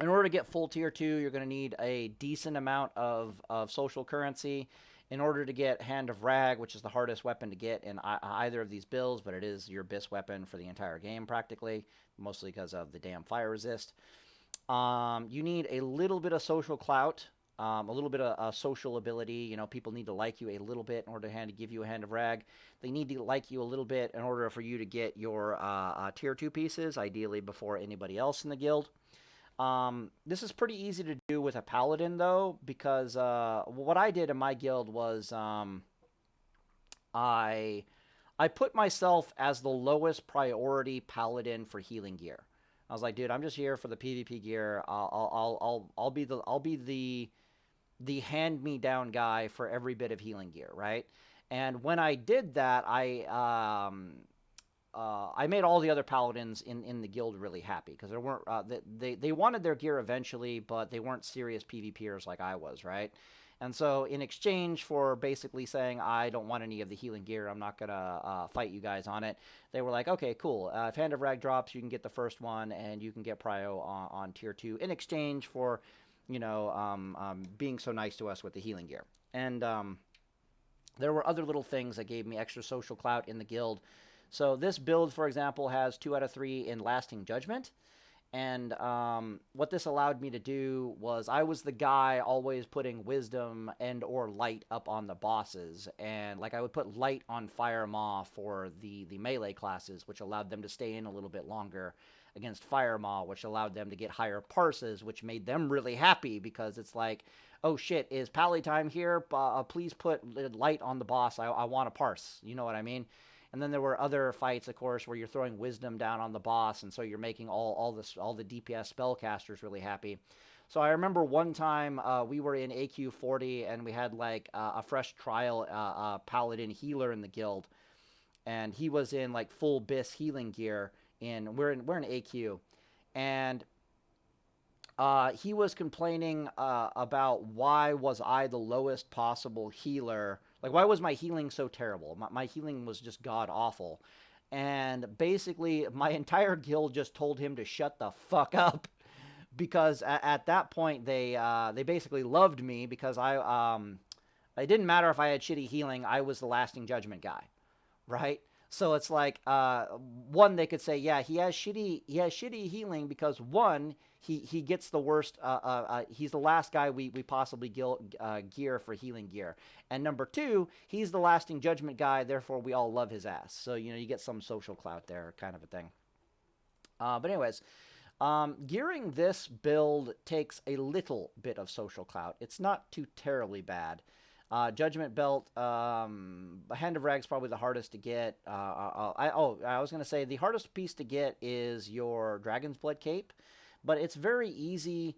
order to get full tier 2, you're going to need a decent amount of social currency. In order to get Hand of Rag, which is the hardest weapon to get in either of these builds, but it is your BIS weapon for the entire game practically, mostly because of the damn fire resist. You need a little bit of social clout, a little bit of social ability. You know, people need to like you a little bit in order to give you a Hand of Rag. They need to like you a little bit in order for you to get your tier 2 pieces, ideally before anybody else in the guild. This is pretty easy to do with a Paladin, though, because what I did in my guild was I put myself as the lowest priority Paladin for healing gear. I was like, dude, I'm just here for the PvP gear. I'll be the hand me down guy for every bit of healing gear, right? And when I did that, I made all the other paladins in the guild really happy because there weren't they wanted their gear eventually, but they weren't serious PvPers like I was, right? And so in exchange for basically saying I don't want any of the healing gear, I'm not gonna fight you guys on it, they were like, okay, cool. If Hand of Rag drops, you can get the first one, and you can get prio on tier 2 in exchange for, you know, being so nice to us with the healing gear. And there were other little things that gave me extra social clout in the guild. So this build, for example, has 2 out of 3 in Lasting Judgment. And what this allowed me to do was I was the guy always putting Wisdom and or Light up on the bosses. And like I would put Light on Fire Maw for the melee classes, which allowed them to stay in a little bit longer against Fire Maw, which allowed them to get higher parses, which made them really happy because it's like, oh shit, is Pally time here? Please put Light on the boss. I want a parse. You know what I mean? And then there were other fights, of course, where you're throwing Wisdom down on the boss, and so you're making all the DPS spellcasters really happy. So I remember one time we were in AQ 40, and we had like a fresh trial Paladin healer in the guild, and he was in like full BIS healing gear. We're in AQ, and he was complaining about why was I the lowest possible healer. Like, why was my healing so terrible? My healing was just god-awful. And basically, my entire guild just told him to shut the fuck up. Because at that point, they basically loved me because it didn't matter if I had shitty healing, I was the Lasting Judgment guy. Right? So it's like, one, they could say, yeah, he has shitty healing because, one, he gets the worst, he's the last guy we possibly gear for healing gear. And number 2, he's the Lasting Judgment guy, therefore we all love his ass. So, you know, you get some social clout there, kind of a thing. But anyways, gearing this build takes a little bit of social clout. It's not too terribly bad. Judgment Belt, Hand of Rag's probably the hardest to get. I was going to say the hardest piece to get is your Dragon's Blood Cape, but it's very easy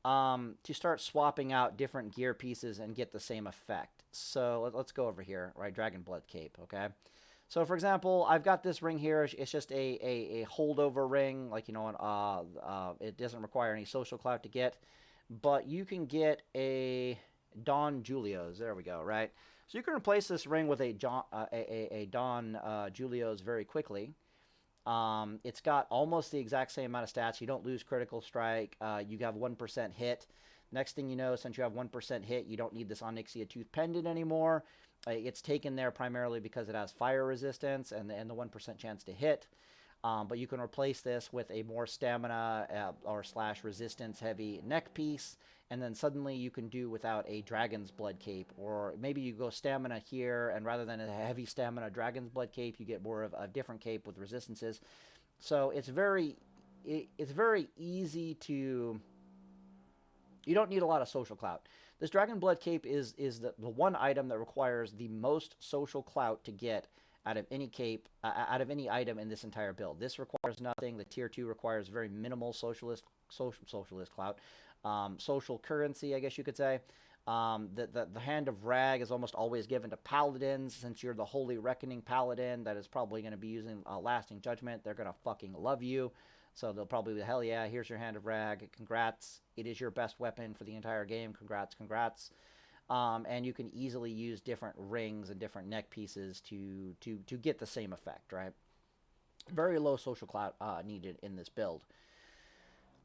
to start swapping out different gear pieces and get the same effect. So let's go over here, right? Dragon Blood Cape, okay? So, for example, I've got this ring here. It's just a holdover ring, like, you know, it doesn't require any social clout to get. But you can get a Don Julio's. There we go, right? So you can replace this ring with a Don Julio's very quickly. It's got almost the exact same amount of stats. You don't lose critical strike. You have 1% hit. Next thing you know, since you have 1% hit, you don't need this Onyxia Tooth Pendant anymore. It's taken there primarily because it has fire resistance and the 1% chance to hit. But you can replace this with a more stamina or / resistance heavy neck piece. And then suddenly you can do without a Dragon's Blood Cape. Or maybe you go stamina here, and rather than a heavy stamina Dragon's Blood Cape, you get more of a different cape with resistances. So it's very easy to... You don't need a lot of social clout. This Dragon Blood Cape is the one item that requires the most social clout to get out of any cape, out of any item in this entire build. This requires nothing. The tier 2 requires very minimal socialist clout. Social currency, I guess you could say. The Hand of Rag is almost always given to Paladins. Since you're the Holy Reckoning Paladin that is probably going to be using Lasting Judgment, they're going to fucking love you. So they'll probably be, hell yeah, here's your Hand of Rag. Congrats. It is your best weapon for the entire game. Congrats, congrats. And you can easily use different rings and different neck pieces to get the same effect, right? Very low social clout needed in this build.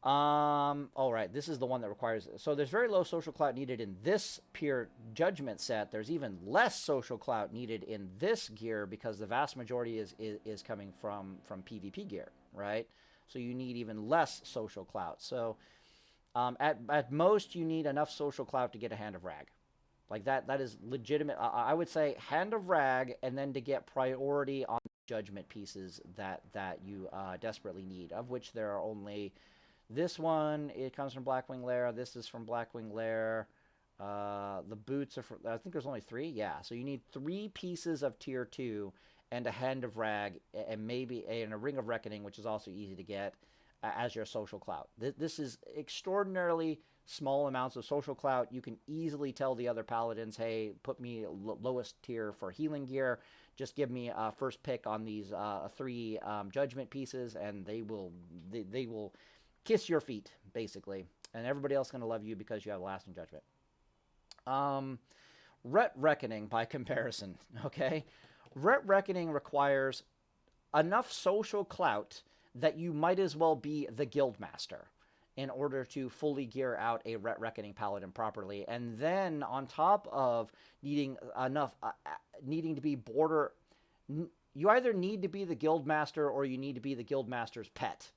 All right, this is the one that requires... So there's very low social clout needed in this pure judgment set. There's even less social clout needed in this gear because the vast majority is coming from PvP gear, right? So you need even less social clout. So at most, you need enough social clout to get a Hand of Rag. Like that is legitimate. I would say Hand of Rag, and then to get priority on judgment pieces that you desperately need, of which there are only... This one, it comes from Blackwing Lair. This is from Blackwing Lair. The boots are from... I think there's only 3. Yeah, so you need 3 pieces of tier 2 and a Hand of Rag, and maybe a Ring of Reckoning, which is also easy to get, as your social clout. This is extraordinarily small amounts of social clout. You can easily tell the other paladins, hey, put me lowest tier for healing gear. Just give me a first pick on these 3 judgment pieces, and they will kiss your feet, basically. And everybody else is going to love you because you have lasting judgment. Ret Reckoning, by comparison, okay? Ret Reckoning requires enough social clout that you might as well be the Guildmaster in order to fully gear out a Ret Reckoning Paladin properly. And then, on top of needing enough, needing to be border... You either need to be the Guildmaster or you need to be the Guildmaster's pet,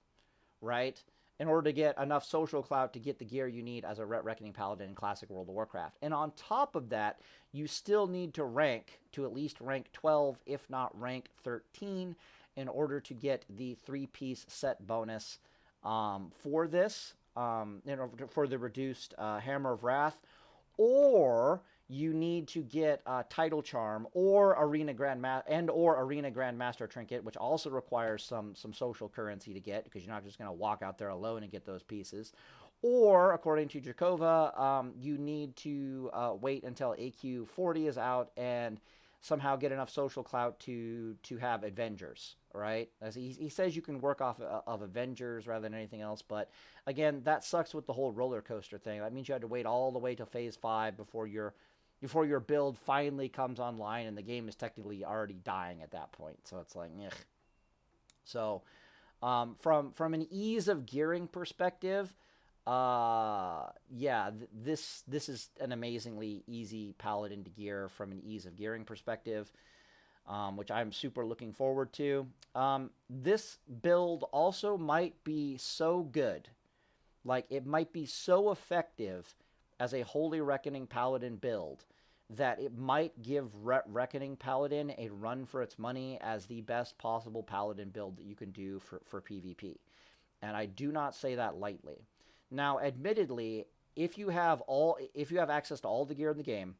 right? In order to get enough social clout to get the gear you need as a Ret Reckoning Paladin in Classic World of Warcraft. And on top of that, you still need to rank to at least rank 12, if not rank 13, in order to get the 3-piece set bonus for this, for the reduced Hammer of Wrath, or you need to get Title Charm or Arena Grandmaster Trinket, which also requires some social currency to get, because you're not just going to walk out there alone and get those pieces. Or, according to Jakova, you need to wait until AQ 40 is out and somehow get enough social clout to have Avengers, right? As he says you can work off of Avengers rather than anything else, but again, that sucks with the whole roller coaster thing. That means you had to wait all the way to Phase 5 before your build finally comes online, and the game is technically already dying at that point. So it's like, ugh. So from an ease of gearing perspective, yeah, this is an amazingly easy Paladin to gear from an ease of gearing perspective, which I'm super looking forward to. This build also might be so good, like it might be so effective as a Holy Reckoning Paladin build that it might give Reckoning Paladin a run for its money as the best possible Paladin build that you can do for PvP. And I do not say that lightly. Now, admittedly, if you have access to all the gear in the game,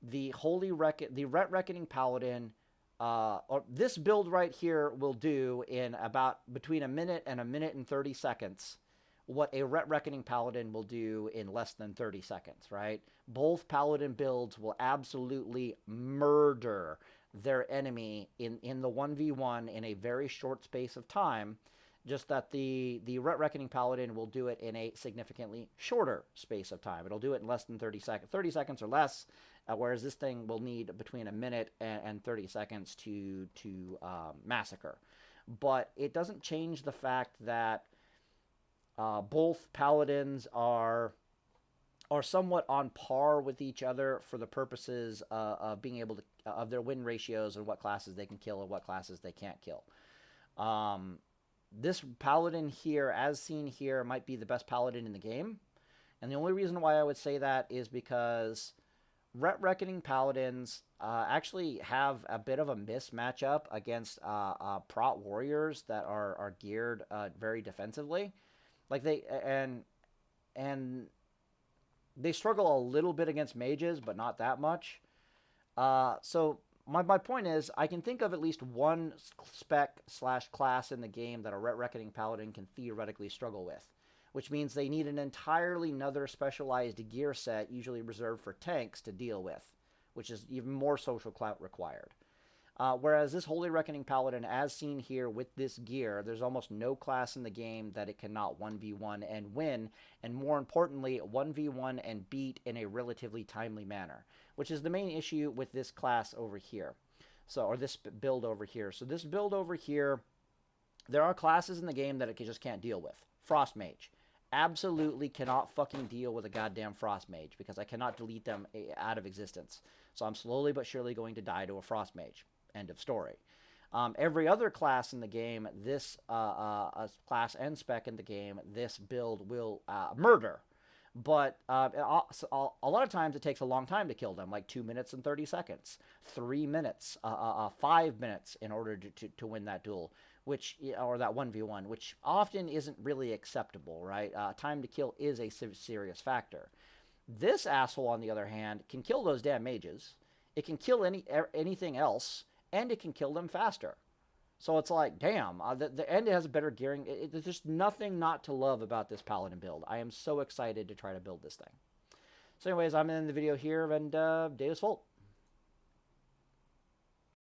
the Ret Reckoning Paladin, or this build right here will do in about between a minute and 30 seconds what a Ret Reckoning Paladin will do in less than 30 seconds, right? Both Paladin builds will absolutely murder their enemy in the 1v1 in a very short space of time. Just that the Ret Reckoning Paladin will do it in a significantly shorter space of time. It'll do it in less than 30 seconds, 30 seconds or less, whereas this thing will need between a minute and 30 seconds to massacre. But it doesn't change the fact that both Paladins are somewhat on par with each other for the purposes of being able to of their win ratios and what classes they can kill and what classes they can't kill. This Paladin here, as seen here, might be the best Paladin in the game. And the only reason why I would say that is because Ret Reckoning Paladins actually have a bit of a mismatch up against Prot Warriors that are geared very defensively. Like and they struggle a little bit against mages, but not that much. So my point is, I can think of at least one spec/class in the game that a Ret Reckoning Paladin can theoretically struggle with, which means they need an entirely another specialized gear set, usually reserved for tanks, to deal with, which is even more social clout required. Whereas this Holy Reckoning Paladin, as seen here with this gear, there's almost no class in the game that it cannot 1v1 and win, and more importantly, 1v1 and beat in a relatively timely manner, which is the main issue with this class over here. So, or this build over here. So this build over here, there are classes in the game that it just can't deal with. Frost Mage. Absolutely cannot fucking deal with a goddamn Frost Mage because I cannot delete them out of existence. So I'm slowly but surely going to die to a Frost Mage. End of story. Every other class in the game, this class and spec in the game, this build will murder. But a lot of times it takes a long time to kill them, like 2 minutes and 30 seconds, 3 minutes, 5 minutes in order to win that duel, or that 1v1, which often isn't really acceptable, right? Time to kill is a serious factor. This asshole, on the other hand, can kill those damn mages. It can kill anything else, and it can kill them faster. So it's like, damn, the end has a better gearing. There's just nothing not to love about this Paladin build. I am so excited to try to build this thing. So anyways, I'm in the video here, and Davis Volt.